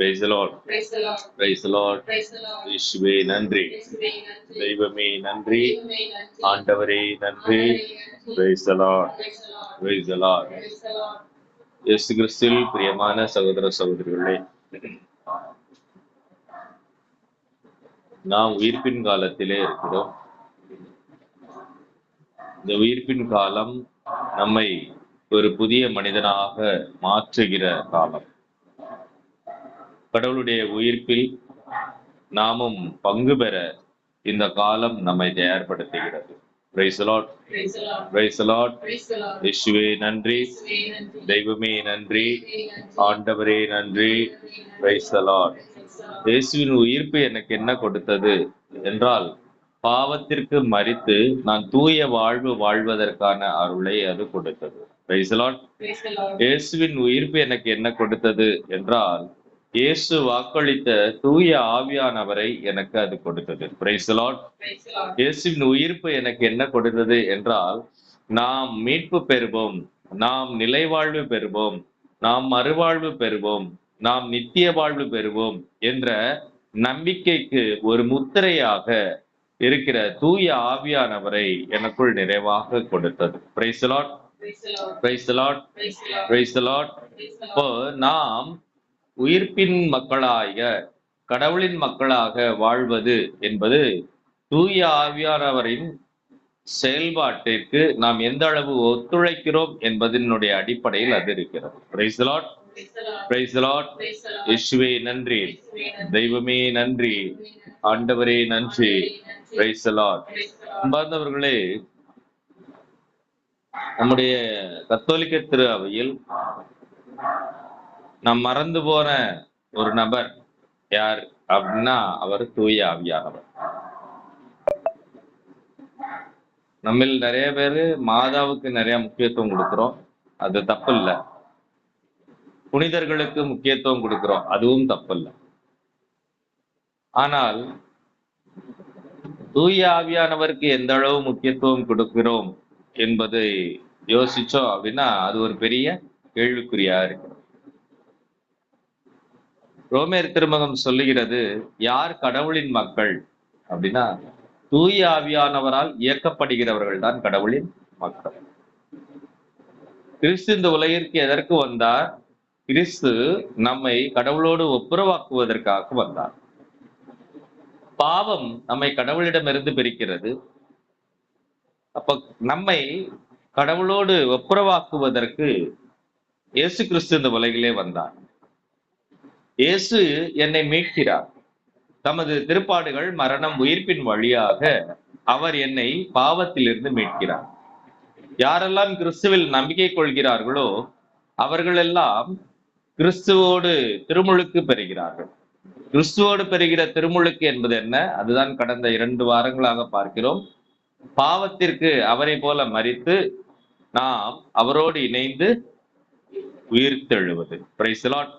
Praise the Lord. Praise the Lord. இயேசுவே நன்றி. தெய்வமே நன்றி. ஆண்டவரே நன்றி. Praise the Lord. Praise the Lord. இயேசு கிறிஸ்துவில் பிரியமான சகோதர சகோதரிகளே, நாம் உயிர்ப்பின் காலத்திலே இருக்கிறோம். இந்த உயிர்ப்பின் காலம் நம்மை ஒரு புதிய மனிதனாக மாற்றுகிற காலம். கடவுளுடைய உயிர்ப்பில் நாமும் பங்கு பெற இந்த காலம் நம்மை தயார்படுத்துகிறது. Praise the Lord. Praise the Lord. இயேசுவே நன்றி. தெய்வமே நன்றி. ஆண்டவரே நன்றி. Praise the Lord. இயேசுவின் உயிர்ப்பு எனக்கு என்ன கொடுத்தது என்றால், பாவத்திற்கு மரித்து நான் தூய வாழ்வு வாழ்வதற்கான அருளை அது கொடுத்தது. Praise the Lord. இயேசுவின் உயிர்ப்பு எனக்கு என்ன கொடுத்தது என்றால், இயேசு வாக்களித்த தூய ஆவியானவரை எனக்கு அது கொடுத்தது. Praise the Lord. இயேசுவின் உயிர்ப்பு எனக்கு என்ன கொடுத்தது என்றால், நாம் மீட்பு பெறுவோம், நாம் நிலை வாழ்வு பெறுவோம், நாம் மறுவாழ்வு பெறுவோம், நாம் நித்திய வாழ்வு பெறுவோம் என்ற நம்பிக்கைக்கு ஒரு முத்திரையாக இருக்கிற தூய ஆவியானவரை எனக்குள் நிறைவாக கொடுத்தது. Praise the Lord. Praise the Lord. Praise the Lord. இப்போ நாம் உயிர்ப்பின் மக்களாக, கடவுளின் மக்களாக வாழ்வது என்பது தூய ஆவியானவரின் செயல்பாட்டிற்கு நாம் எந்த அளவு ஒத்துழைக்கிறோம் என்பதனுடைய அடிப்படையில் அது இருக்கிறது. Praise the Lord. Praise the Lord. இயேசுவே நன்றி. தெய்வமே நன்றி. ஆண்டவரே நன்றி. Praise the Lord. அன்பார்ந்தவர்களே, நம்முடைய கத்தோலிக்க திரு அவையில் நாம் மறந்து போன ஒரு நபர் யார் அப்படின்னா, அவர் தூய ஆவியானவர். நம்மில் நிறைய பேரு மாதாவுக்கு நிறைய முக்கியத்துவம் கொடுக்கிறோம், அது தப்பு இல்லை. புனிதர்களுக்கு முக்கியத்துவம் கொடுக்கிறோம், அதுவும் தப்பு இல்லை. ஆனால் தூய ஆவியானவருக்கு எந்த அளவு முக்கியத்துவம் கொடுக்கிறோம் என்பதை யோசிச்சோம் அப்படின்னா அது ஒரு பெரிய கேள்விக்குறியா இருக்கு. ரோமேர் திருமகம் சொல்லுகிறது, யார் கடவுளின் மக்கள் அப்படின்னா, தூய ஆவியானவரால் இயக்கப்படுகிறவர்கள் தான் கடவுளின் மக்கள். கிறிஸ்து இந்த உலகிற்கு எதற்கு வந்தார்? கிறிஸ்து நம்மை கடவுளோடு ஒப்புரவாக்குவதற்காக வந்தார். பாவம் நம்மை கடவுளிடமிருந்து பிரிக்கிறது. அப்ப நம்மை கடவுளோடு ஒப்புரவாக்குவதற்கு இயேசு கிறிஸ்து இந்த உலகிலே வந்தார். இயேசு என்னை மீட்கிறார். தமது திருப்பாடுகள், மரணம், உயிர்ப்பின் வழியாக அவர் என்னை பாவத்திலிருந்து மீட்கிறார். யாரெல்லாம் கிறிஸ்துவில் நம்பிக்கை கொள்கிறார்களோ அவர்களெல்லாம் கிறிஸ்துவோடு திருமுழுக்கு பெறுகிறார்கள். கிறிஸ்துவோடு பெறுகிற திருமுழுக்கு என்பது என்ன? அதுதான் கடந்த 2 வாரங்களாக பார்க்கிறோம். பாவத்திற்கு அவரை போல மரித்து நாம் அவரோடு இணைந்து உயிர்த்தெழுவது. Praise the Lord.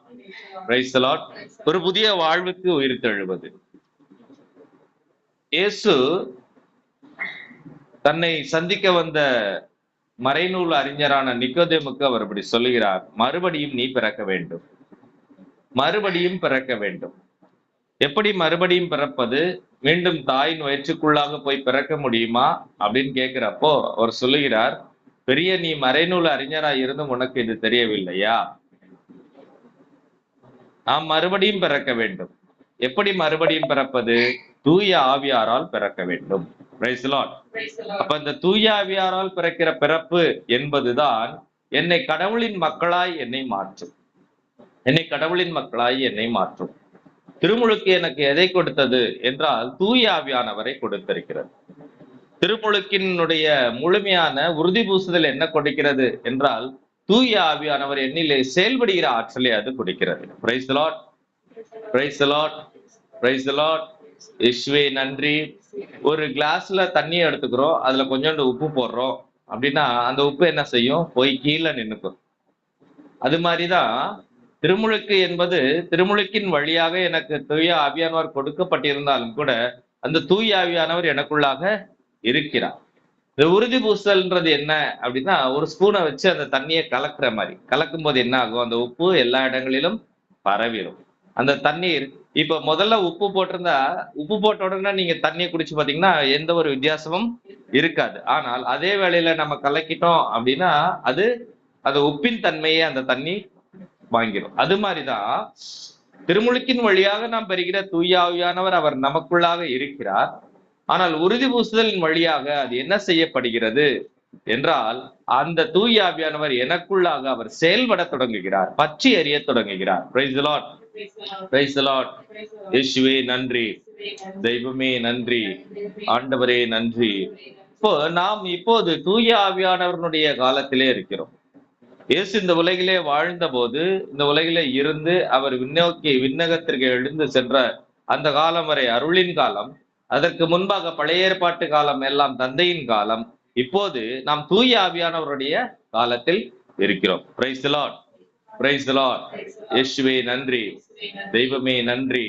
Praise the Lord. ஒரு புதிய வாழ்வுக்கு உயிர்த்தெழுவது. இயேசு தன்னை சந்திக்க வந்த மறைநூல் அறிஞரான நிக்கோதேமுக்கு அவர் இப்படி சொல்லுகிறார், மறுபடியும் நீ பிறக்க வேண்டும், மறுபடியும் பிறக்க வேண்டும். எப்படி மறுபடியும் பிறப்பது? மீண்டும் தாயின் வயிற்றுக்குள்ளாக போய் பிறக்க முடியுமா அப்படின்னு கேட்கிறப்போ அவர் சொல்லுகிறார், பெரிய நீ மறைநூல் அறிஞராய் இருந்தும் உனக்கு இது தெரியவில்லையா? நாம் மறுபடியும் பிறக்க வேண்டும். எப்படி மறுபடியும் பிறப்பது? தூய ஆவியாரால் பிறக்க வேண்டும். Praise the Lord. அப்ப இந்த தூய ஆவியாரால் பிறக்கிற பிறப்பு என்பதுதான் என்னை கடவுளின் மக்களாய் என்னை மாற்றும், என்னை கடவுளின் மக்களாய் என்னை மாற்றும். திருமுழுக்கு எனக்கு எதை கொடுத்தது என்றால் தூய ஆவியானவரை கொடுத்திருக்கிறது. திருமுழுக்கினுடைய முழுமையான உறுதி பூசுதல் என்ன கொடுக்கிறது என்றால் தூய ஆவியானவர் என்னிலே செயல்படுகிற ஆற்றலை அது கொடுக்கிறது. Praise the Lord. Praise the Lord. Praise the Lord. இயேசுவே நன்றி. ஒரு கிளாஸ்ல தண்ணி எடுத்துக்கிறோம், அதுல கொஞ்சோண்டு உப்பு போடுறோம் அப்படின்னா அந்த உப்பு என்ன செய்யும்? போய் கீழே நின்னுக்கும். அது மாதிரிதான் திருமுழுக்கு என்பது, திருமுழுக்கின் வழியாக எனக்கு தூய ஆவியானவர் கொடுக்கப்பட்டிருந்தாலும் கூட அந்த தூய ஆவியானவர் எனக்குள்ளாக இருக்கிறார். இந்த உறுதி பூசல்ன்றது என்ன அப்படின்னா, ஒரு ஸ்பூனை வச்சு அந்த தண்ணியை கலக்குற மாதிரி, கலக்கும் போது என்ன ஆகும்? அந்த உப்பு எல்லா இடங்களிலும் பரவிடும். அந்த தண்ணீர் இப்ப முதல்ல உப்பு போட்டிருந்தா, உப்பு போட்ட உடனே நீங்க தண்ணியை குடிச்சு பாத்தீங்கன்னா எந்த ஒரு வித்தியாசமும் இருக்காது. ஆனால் அதே வேளையில நம்ம கலக்கிட்டோம் அப்படின்னா அது அது உப்பின் தன்மையை அந்த தண்ணி வாங்கிடும். அது மாதிரிதான் திருமுழுக்கின் வழியாக நாம் பெறுகிற தூய ஆவியானவர் அவர் நமக்குள்ளாக இருக்கிறார். ஆனால் உறுதி பூசுதலின் வழியாக அது என்ன செய்யப்படுகிறது என்றால், அந்த தூய ஆவியானவர் எனக்குள்ளாக அவர் செயல்பட தொடங்குகிறார், பற்றி எறிய தொடங்குகிறார். Price the lord, praise the lord. இயேசுவே நன்றி, தெய்வமே நன்றி, ஆண்டவரே நன்றி. இப்போ நாம் இப்போது தூய ஆவியானவருடைய காலத்திலே இருக்கிறோம். இயேசு இந்த உலகிலே வாழ்ந்த போது, இந்த உலகிலே இருந்து அவர் விண்ணகத்திற்கு எழுந்து சென்ற அந்த காலம் வரை அருளின் காலம். அதற்கு முன்பாக பழைய ஏற்பாட்டு காலம் எல்லாம் தந்தையின் காலம். இப்போது நாம் தூய ஆவியானவருடைய காலத்தில் இருக்கிறோம். Price the lord, praise the lord. இயேசுவே நன்றி, தெய்வமே நன்றி.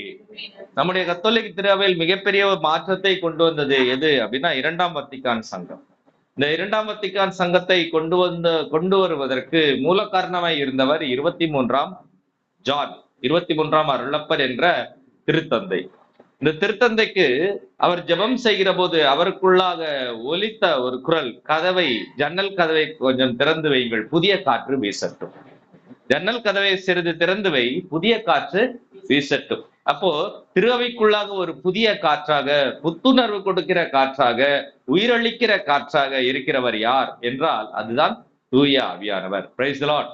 நம்முடைய கத்தோலிக்க திருச்சபையில் மிகப்பெரிய மாற்றத்தை கொண்டு வந்தது எது அப்படின்னா, இரண்டாம் வத்திக்கான் சங்கம். இந்த இரண்டாம் வத்திக்கான் சங்கத்தை கொண்டு வருவதற்கு மூல காரணமாய் இருந்தவர் 23ஆம் ஜான், 23ஆம் அருளப்பர் என்ற திருத்தந்தை. இந்த திருத்தந்தைக்கு அவர் ஜெபம் செய்கிற போது அவருக்குள்ளாக ஒலித்த ஒரு குரல், ஜன்னல் கதவை கொஞ்சம் திறந்து வையுங்கள், புதிய காற்று வீசட்டும். ஜன்னல் கதவை சிறிது திறந்து வை, புதிய காற்று வீசட்டும். அப்போ திருவைக்குள்ளாக ஒரு புதிய காற்றாக, புத்துணர்வு கொடுக்கிற காற்றாக, உயிரளிக்கிற காற்றாக இருக்கிறவர் யார் என்றால் அதுதான் தூய ஆவியானவர். Price the lord,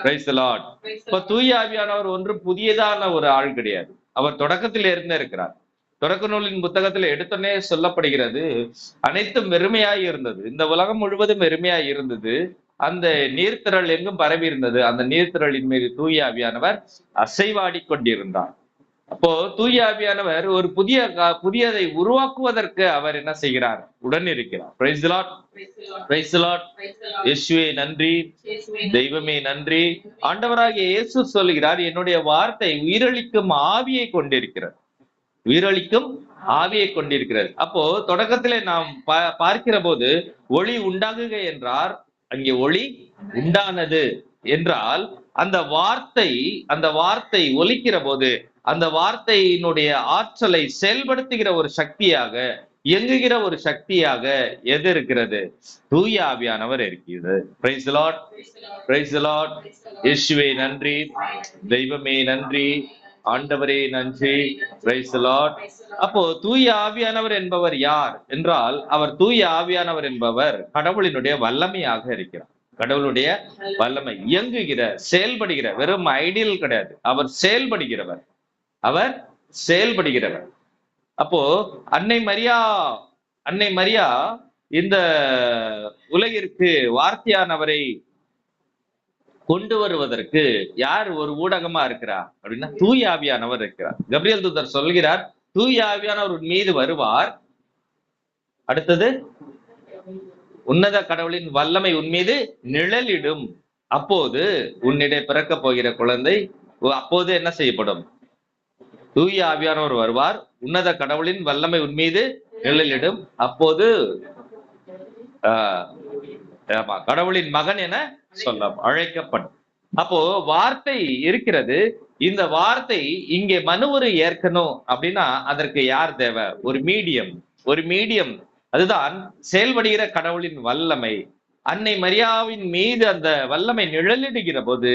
praise the Lord. இப்ப தூய ஆவியானவர் ஒன்று புதியதான ஒரு ஆள் கிடையாது. அவர் தொடக்கத்தில் இருந்தே இருக்கிறார். தொடக்க நூலின் புத்தகத்தில் எடுத்தோன்னே சொல்லப்படுகிறது, அனைத்தும் வெறுமையாய் இருந்தது, இந்த உலகம் முழுவதும் வெறுமையாய் இருந்தது, அந்த நீர்த்திரள் எங்கும் பரவி இருந்தது, அந்த நீர்த்திரளின் மீது தூய ஆவியானவர் அசைவாடி கொண்டிருந்தார். அப்போ தூய ஆவியானவர் ஒரு புதியதை உருவாக்குவதற்கு அவர் என்ன செய்கிறார்? உடன் இருக்கிறார். Price the lord, praise the lord. இயேசுவே நன்றி, தெய்வமே நன்றி. ஆண்டவராகிய இயேசு சொல்கிறார், என்னுடைய வார்த்தை உயிரளிக்கும் ஆவியை கொண்டிருக்கிறது, உயிரளிக்கும் ஆவியை கொண்டிருக்கிறது. அப்போ தொடக்கத்திலே நாம் பார்க்கிற போது ஒளி உண்டாகுக என்றார், அங்கே ஒளி உண்டானது என்றால் அந்த வார்த்தை ஒலிக்கிற போது அந்த வார்த்தையினுடைய ஆற்றலை செயல்படுத்துகிற ஒரு சக்தியாக, இயங்குகிற ஒரு சக்தியாக எது இருக்கிறது? தூய ஆவியானவர் இருக்கிறது. Price the lord, praise the lord. இயேசுவே நன்றி, தெய்வமே நன்றி, ஆண்டவரே நன்றி. Praise the lord. அப்போ தூய ஆவியானவர் என்பவர் யார் என்றால், அவர் தூய ஆவியானவர் என்பவர் கடவுளினுடைய வல்லமையாக இருக்கிறார். கடவுளுடைய வல்லமை, இயங்குகிற, செயல்படுகிற, வெறும் ஐடியல் கிடையாது, அவர் செயல்படுகிறவர், அவர் செயல்படுகிறவர். அப்போ அன்னை மரியா இந்த உலகிற்கு வார்த்தையானவரை கொண்டு வருவதற்கு யார் ஒரு ஊடகமா இருக்கிறார் அப்படின்னா தூய ஆவியானவர் இருக்கிறார். கபிரியேல் தூதர் சொல்கிறார், தூய ஆவியானவர் மீது வருவார், அடுத்தது உன்னத கடவுளின் வல்லமை உன் மீது நிழலிடும், அப்போது உன்னிடையே பிறக்க போகிற குழந்தை அப்போது என்ன செய்யப்படும்? தூய ஆவியானவர் வருவார், உன்னத கடவுளின் வல்லமை உன் மீது நிழலிடும், அப்போது கடவுளின் மகன் என சொல்ல அழைக்கப்படும். அப்போ வார்த்தை இருக்கிறது. இந்த வார்த்தை இங்கே மனுவுரு ஏற்கணும் அப்படின்னா அதற்கு யார் தேவை? ஒரு மீடியம். அதுதான் செயல்படுகிற கடவுளின் வல்லமை. அன்னை மரியாவின் மீது அந்த வல்லமை நிழலிடுகிற போது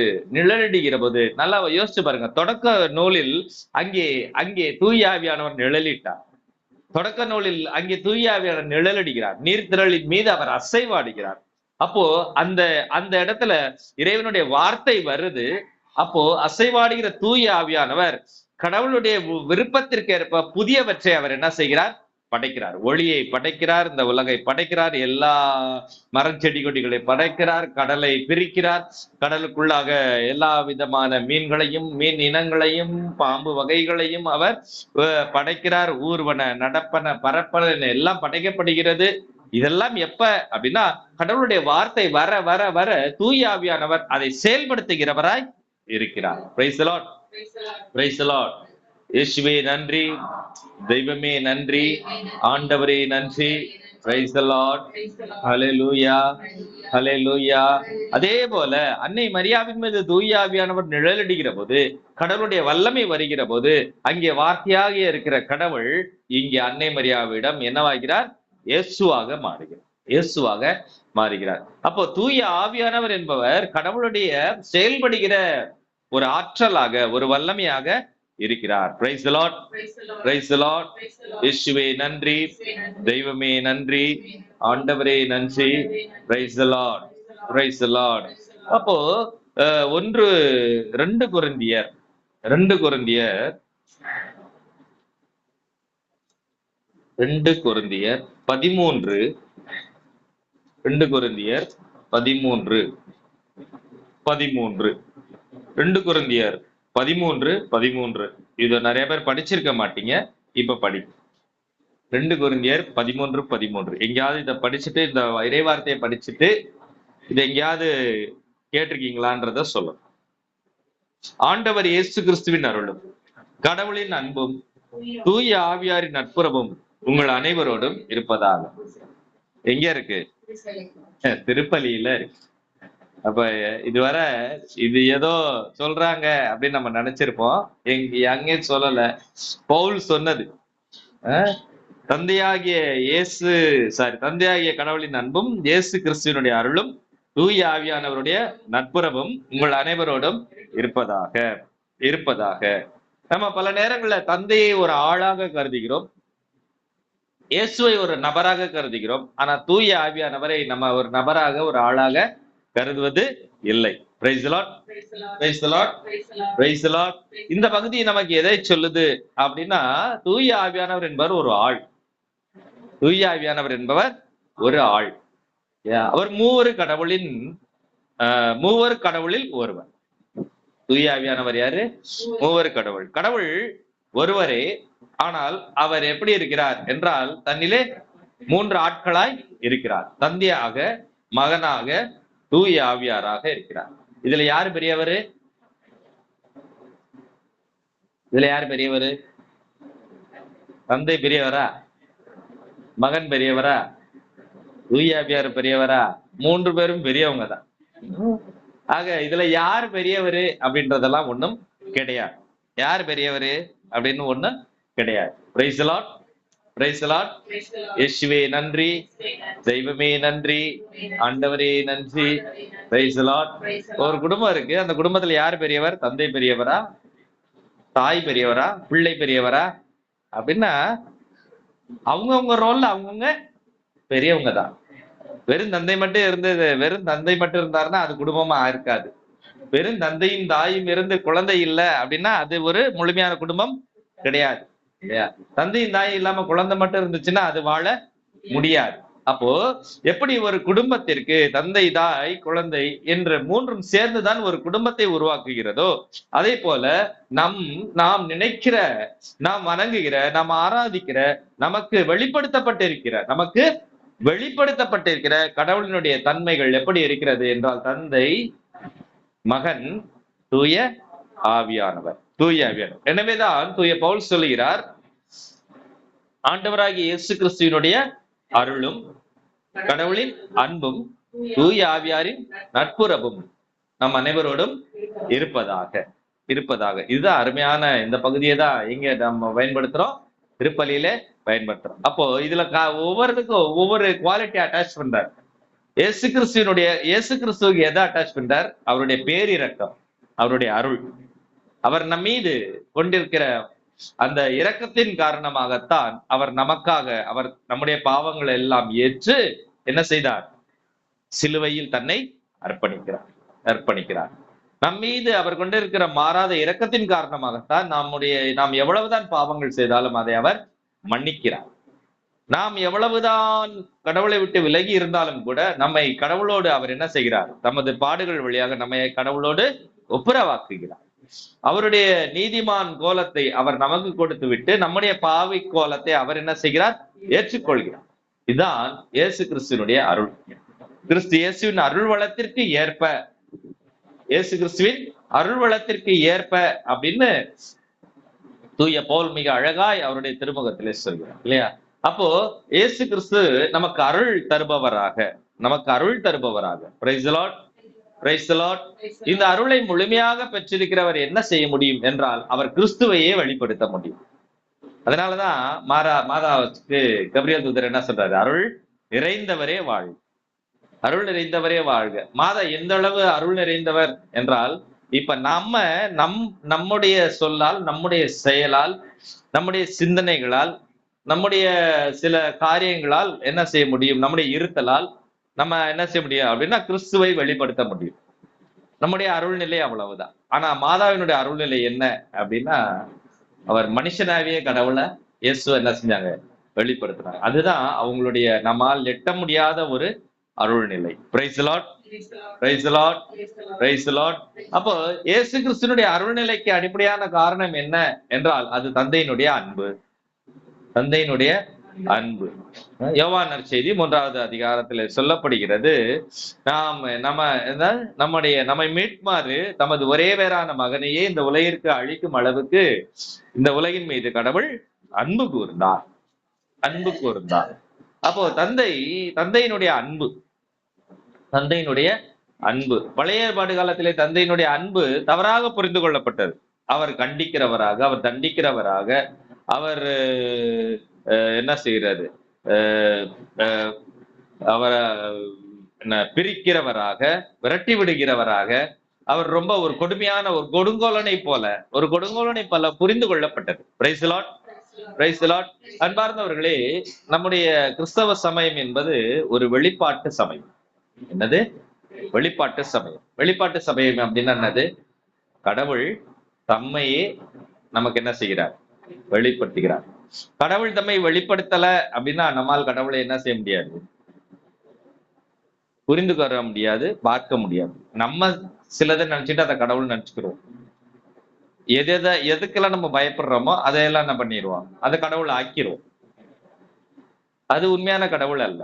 நல்லா யோசிச்சு பாருங்க. தொடக்க நூலில் அங்கே தூய ஆவியானவர் நிழலிட்டார். தொடக்க நூலில் அங்கே தூய ஆவியானவர் நிழலிடுகிறார், நீர்த்திரளின் மீது அவர் அசைவாடுகிறார். அப்போ அந்த இடத்துல இறைவனுடைய வார்த்தை வருது. அப்போ அசைவாடுகிற தூய ஆவியானவர் கடவுளுடைய விருப்பத்திற்கு ஏற்ப புதியவற்றை அவர் என்ன செய்கிறார்? படைக்கிறார். ஒளியை படைக்கிறார், இந்த உலகை படைக்கிறார், எல்லா மரம் செடி கொடிகளை படைக்கிறார், கடலை பிரிக்கிறார், கடலுக்குள்ளாக எல்லா விதமான மீன்களையும், மீன் இனங்களையும், பாம்பு வகைகளையும் அவர் படைக்கிறார். ஊர்வன, நடப்பன, பரப்பன எல்லாம் படைக்கப்படுகிறது. இதெல்லாம் எப்ப அப்படின்னா கடவுளுடைய வார்த்தை வர வர வர தூய ஆவியானவர் அதை செயல்படுத்துகிறவராய் இருக்கிறார். Price the lord, praise the lord. இயேசுவே நன்றி, தெய்வமே நன்றி, ஆண்டவரே நன்றி, Praise the Lord. Hallelujah. Hallelujah. அதே போல அன்னை மரியாவின் மீது தூய ஆவியானவர் நிழலடிக்கிற போது, கடவுளுடைய வல்லமை வருகிற போது, அங்கே வார்த்தையாக இருக்கிற கடவுள் இங்கே அன்னை மரியாவிடம் என்னவாகிறார்? இயேசுவாக மாறுகிறார். இயேசுவாக மாறுகிறார். அப்போ தூய ஆவியானவர் என்பவர் கடவுளுடைய செயல்படுகிற ஒரு ஆற்றலாக, ஒரு வல்லமையாக இருக்கிறார். Price the lord. Praise the lord. இயேசுவே நன்றி, தெய்வமே நன்றி, ஆண்டவரே நன்றி. Praise the lord. Praise the lord. அப்போ 2 கொரிந்தியர் 2 கொரிந்தியர் 13 2 கொரிந்தியர் 13 இது நிறைய பேர் படிச்சிருக்க மாட்டீங்க, இப்ப படி. 2 கொரிந்தியர் 13 எங்கேயாவது இதை படிச்சுட்டு, இந்த இறைவார்த்தையை படிச்சுட்டு இதை எங்கேயாவது கேட்டிருக்கீங்களான்றத சொல்லும். ஆண்டவர் இயேசு கிறிஸ்துவின் அருளும் கடவுளின் அன்பும் தூய ஆவியாரின் நட்புறவும் உங்கள் அனைவரோடும் இருப்பதாக. எங்க இருக்கு? திருப்பலியில இருக்கு. அப்ப இதுவரை இது ஏதோ சொல்றாங்க அப்படின்னு நம்ம நினைச்சிருப்போம். அங்கே சொல்லல. பவுல் சொன்னது தந்தையாகிய கடவுளின் அன்பும் இயேசு கிறிஸ்துவினுடைய அருளும் தூய ஆவியானவருடைய நட்புறவும் உங்கள் அனைவரோடும் இருப்பதாக. நம்ம பல நேரங்கள்ல தந்தையை ஒரு ஆளாக கருதுகிறோம், இயேசுவை ஒரு நபராக கருதுகிறோம். ஆனா தூய ஆவியானவரை நம்ம ஒரு நபராக, ஒரு ஆளாக கருதுவது இல்லை. Price the lord. Praise the lord. Praise the lord. இந்த பகுதி நமக்கு எதை சொல்லுது அப்படின்னா, தூய ஆவியானவர் என்பவர் ஒரு ஆள். தூய ஆவியானவர் என்பவர் ஒரு ஆள். அவர் மூவர் கடவுளில் ஒருவர். தூய ஆவியானவர் யாரு? மூவர் கடவுள். கடவுள் ஒருவரே, ஆனால் அவர் எப்படி இருக்கிறார் என்றால் தன்னிலே 3 ஆட்களாய் இருக்கிறார். தந்தையாக, மகனாக, தூய ஆவியாராக இருக்கிறார். இதுல யாரு பெரியவர்? தந்தை பெரியவரா? மகன் பெரியவரா? தூய ஆவியார் பெரியவரா? 3 பேரும் பெரியவங்க தான். ஆக இதுல யார் பெரியவரு அப்படின்றதெல்லாம் ஒண்ணும் கிடையாது. யார் பெரியவரு அப்படின்னு ஒண்ணும் கிடையாது. Price the lord. Praise the lord. இயேசுவே நன்றி, தெய்வமே நன்றி, ஆண்டவரே நன்றி. Praise the Lord. ஒரு குடும்பம் இருக்கு. அந்த குடும்பத்துல யார் பெரியவர்? தந்தை பெரியவரா? தாய் பெரியவரா? பிள்ளை பெரியவரா? அப்படின்னா அவங்கவுங்க ரோல்ல அவங்கவுங்க பெரியவங்க தான். வெறும் தந்தை மட்டும் இருந்தாருன்னா அது குடும்பமா இருக்காது. வெறும் தந்தையும் தாயும் இருந்து குழந்தை இல்லை அப்படின்னா அது ஒரு முழுமையான குடும்பம் கிடையாது இல்லையா? தந்தையும் தாயும் இல்லாம குழந்தை மட்டும் இருந்துச்சுன்னா அது வாழ முடியாது. அப்போ எப்படி ஒரு குடும்பத்திற்கு தந்தை, தாய், குழந்தை என்ற 3ம் சேர்ந்துதான் ஒரு குடும்பத்தை உருவாக்குகிறதோ, அதே போல நாம் நினைக்கிற, நாம் வணங்குகிற, நாம் ஆராதிக்கிற, நமக்கு வெளிப்படுத்தப்பட்டிருக்கிற கடவுளினுடைய தன்மைகள் எப்படி இருக்கிறது என்றால் தந்தை, மகன், தூய ஆவியானவர். எனவேதான் தூய பவுல் சொல்லுகிறார், ஆண்டவராகிய இயேசு கிறிஸ்துவினுடைய அருளும் கடவுளின் அன்பும் தூய ஆவியாரின் நட்புறவும் நம் அனைவரோடும் இருப்பதாக. இதுதான் அருமையான இந்த பகுதியை தான் எங்க நம்ம பயன்படுத்துறோம், திருப்பலியில பயன்படுத்துறோம். அப்போ இதுல ஒவ்வொருத்துக்கும் ஒவ்வொரு குவாலிட்டி அட்டாச் பண்றார். இயேசு கிறிஸ்துவுக்கு எதை அட்டாச் பண்றார்? அவருடைய பேரிரக்கம், அவருடைய அருள். அவர் நம் மீது கொண்டிருக்கிற அந்த இரக்கத்தின் காரணமாகத்தான் அவர் நமக்காக, அவர் நம்முடைய பாவங்களை எல்லாம் ஏற்று என்ன செய்தார்? சிலுவையில் தன்னை அர்ப்பணிக்கிறார். நம் மீது அவர் கொண்டிருக்கிற மாறாத இரக்கத்தின் காரணமாகத்தான் நாம் எவ்வளவுதான் பாவங்கள் செய்தாலும் அதை அவர் மன்னிக்கிறார். நாம் எவ்வளவுதான் கடவுளை விட்டு விலகி இருந்தாலும் கூட நம்மை கடவுளோடு அவர் என்ன செய்கிறார்? தமது பாடுகள் வழியாக நம்மை கடவுளோடு ஒப்புரவாக்குகிறார். அவருடைய நீதிமான் கோலத்தை அவர் நமக்கு கொடுத்து விட்டு நம்முடைய பாவி கோலத்தை அவர் என்ன செய்கிறார்? ஏற்றுக்கொள்கிறார். இதுதான் இயேசு கிறிஸ்துவினுடைய அருள். கிறிஸ்து இயேசுவின் அருள் வளத்திற்கு ஏற்ப, இயேசு கிறிஸ்துவின் அருள் வளத்திற்கு ஏற்ப அப்படின்னு தூய பவுல் மிக அழகாய் அவருடைய திருமுகத்திலே சொல்கிறார் இல்லையா? அப்போ இயேசு கிறிஸ்து நமக்கு அருள் தருபவராக, நமக்கு அருள் தருபவராக. Praise the lord, praise the lord. இந்த அருளை முழுமையாக பெற்றிருக்கிறவர் என்ன செய்ய முடியும் என்றால் அவர் கிறிஸ்துவையே வெளிப்படுத்த முடியும். அதனாலதான் மாதாவுக்கு கபிரியல் தூதர் என்ன சொல்றாரு? அருள் நிறைந்தவரே வாழ்க, அருள் நிறைந்தவரே வாழ்க. மாதா எந்த அளவு அருள் நிறைந்தவர் என்றால், இப்ப நம்முடைய சொல்லால், நம்முடைய செயலால், நம்முடைய சிந்தனைகளால், நம்முடைய சில காரியங்களால் என்ன செய்ய முடியும்? நம்முடைய இருத்தலால் நம்ம என்ன செய்ய முடியும் அப்படின்னா கிறிஸ்துவை வெளிப்படுத்த முடியும். நம்முடைய அருள்நிலை அவ்வளவுதான். ஆனா மாதாவினுடைய அருள்நிலை என்ன அப்படின்னா, அவர் மனுஷனாவே கடவுளை இயேசு என்ன செஞ்சாங்க? வெளிப்படுத்தினாங்க. அதுதான் அவங்களுடைய நம்மால் எட்ட முடியாத ஒரு அருள்நிலை. Praise the lord, praise the lord, praise the lord. அப்போ இயேசு கிறிஸ்துவினுடைய அருள்நிலைக்கு அடிப்படையான காரணம் என்ன என்றால் அது தந்தையினுடைய அன்பு, தந்தையினுடைய அன்பு. யோவான் நற்செய்தி 3வது அதிகாரத்தில் சொல்லப்படுகிறது, நம்மை மீட்குமாறு தமது ஒரே பேரான மகனையே இந்த உலகிற்கு அழிக்கும் அளவுக்கு இந்த உலகின் மீது கடவுள் அன்பு கூர்ந்தார், அன்பு கூர்ந்தார். அப்போ தந்தையினுடைய அன்பு, தந்தையினுடைய அன்பு பழைய ஏற்பாடு காலத்திலே தந்தையினுடைய அன்பு தவறாக புரிந்து கொள்ளப்பட்டது. அவர் கண்டிக்கிறவராக, அவர் தண்டிக்கிறவராக, அவர் என்ன செய்யறாரு? அவரை பிரிக்கிறவராக, விரட்டி விடுகிறவராக, அவர் ரொம்ப ஒரு கொடுமையான ஒரு கொடுங்கோலனை போல புரிந்து கொள்ளப்பட்டது. Price the lord, praise the Lord. அன்பார்ந்தவர்களே, நம்முடைய கிறிஸ்தவ சமயம் என்பது ஒரு வெளிப்பாட்டு சமயம். என்னது? வெளிப்பாட்டு சமயம். வெளிப்பாட்டு சமயம் அப்படின்னா என்னது? கடவுள் தம்மையே நமக்கு என்ன செய்கிறார்? வெளிப்படுத்துகிறார். கடவுள் தம்மை வெளிப்படுத்தல அப்படின்னா நம்மால் கடவுளை என்ன செய்ய முடியாது? புரிந்து கொள்ள முடியாது, பார்க்க முடியாது. நம்ம சிலதை நினைச்சிட்டு அதை கடவுள் நினைச்சுக்கிறோம். எதுக்கெல்லாம் நம்ம பயப்படுறோமோ அதையெல்லாம் என்ன பண்ணிடுவோம்? அதை கடவுள் ஆக்கிடுவோம். அது உண்மையான கடவுள் அல்ல.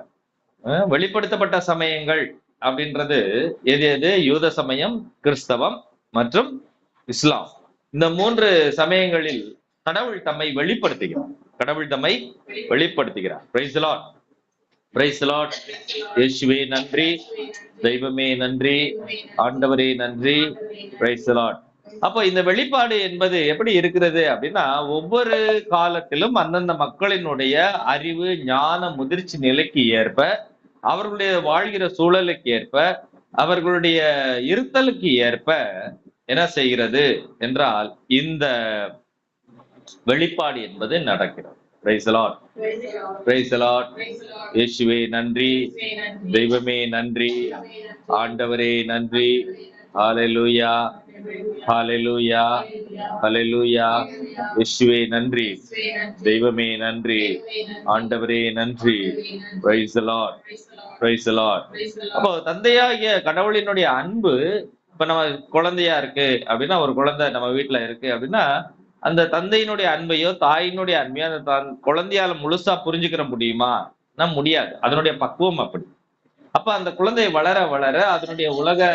வெளிப்படுத்தப்பட்ட சமயங்கள் அப்படின்றது எது? யூத சமயம், கிறிஸ்தவம் மற்றும் இஸ்லாம். இந்த 3 சமயங்களில் கடவுள் தம்மை வெளிப்படுத்துகிறார், கடவுள் தம்மை வெளிப்படுத்துகிறார். Price the lord, praise the lord. இயேசுவே நன்றி, தெய்வமே நன்றி, ஆண்டவரே நன்றி. Praise the lord. அப்போ இந்த வெளிப்பாடு என்பது எப்படி இருக்கிறது அப்படின்னா, ஒவ்வொரு காலத்திலும் அந்தந்த மக்களினுடைய அறிவு, ஞான, முதிர்ச்சி நிலைக்கு ஏற்ப, அவர்களுடைய வாழ்கிற சூழலுக்கு ஏற்ப, அவர்களுடைய இருத்தலுக்கு ஏற்ப என்ன செய்கிறது என்றால் இந்த வெளிப்பாடு என்பது நடக்கிறது. Price the lord, praise the lord. இயேசுவே நன்றி, தெய்வமே நன்றி, ஆண்டவரே நன்றி. ஹalleluya, ஹalleluya, ஹalleluya. இயேசுவே நன்றி, தெய்வமே நன்றி, ஆண்டவரே நன்றி. Praise the lord, praise the lord. அப்போ தந்தையாகிய கடவுளினுடைய அன்பு, இப்ப நம்ம குழந்தையா இருக்கு அப்படின்னா, ஒரு குழந்தை நம்ம வீட்டுல இருக்கு அப்படின்னா, அந்த தந்தையினுடைய அன்பையோ தாயினுடைய அன்பையோ அந்த குழந்தையால முழுசா புரிஞ்சுக்கிற முடியுமா? முடியாது. அதனுடைய பக்குவம் அப்படி. அப்ப அந்த குழந்தை வளர வளர அதனுடைய உலக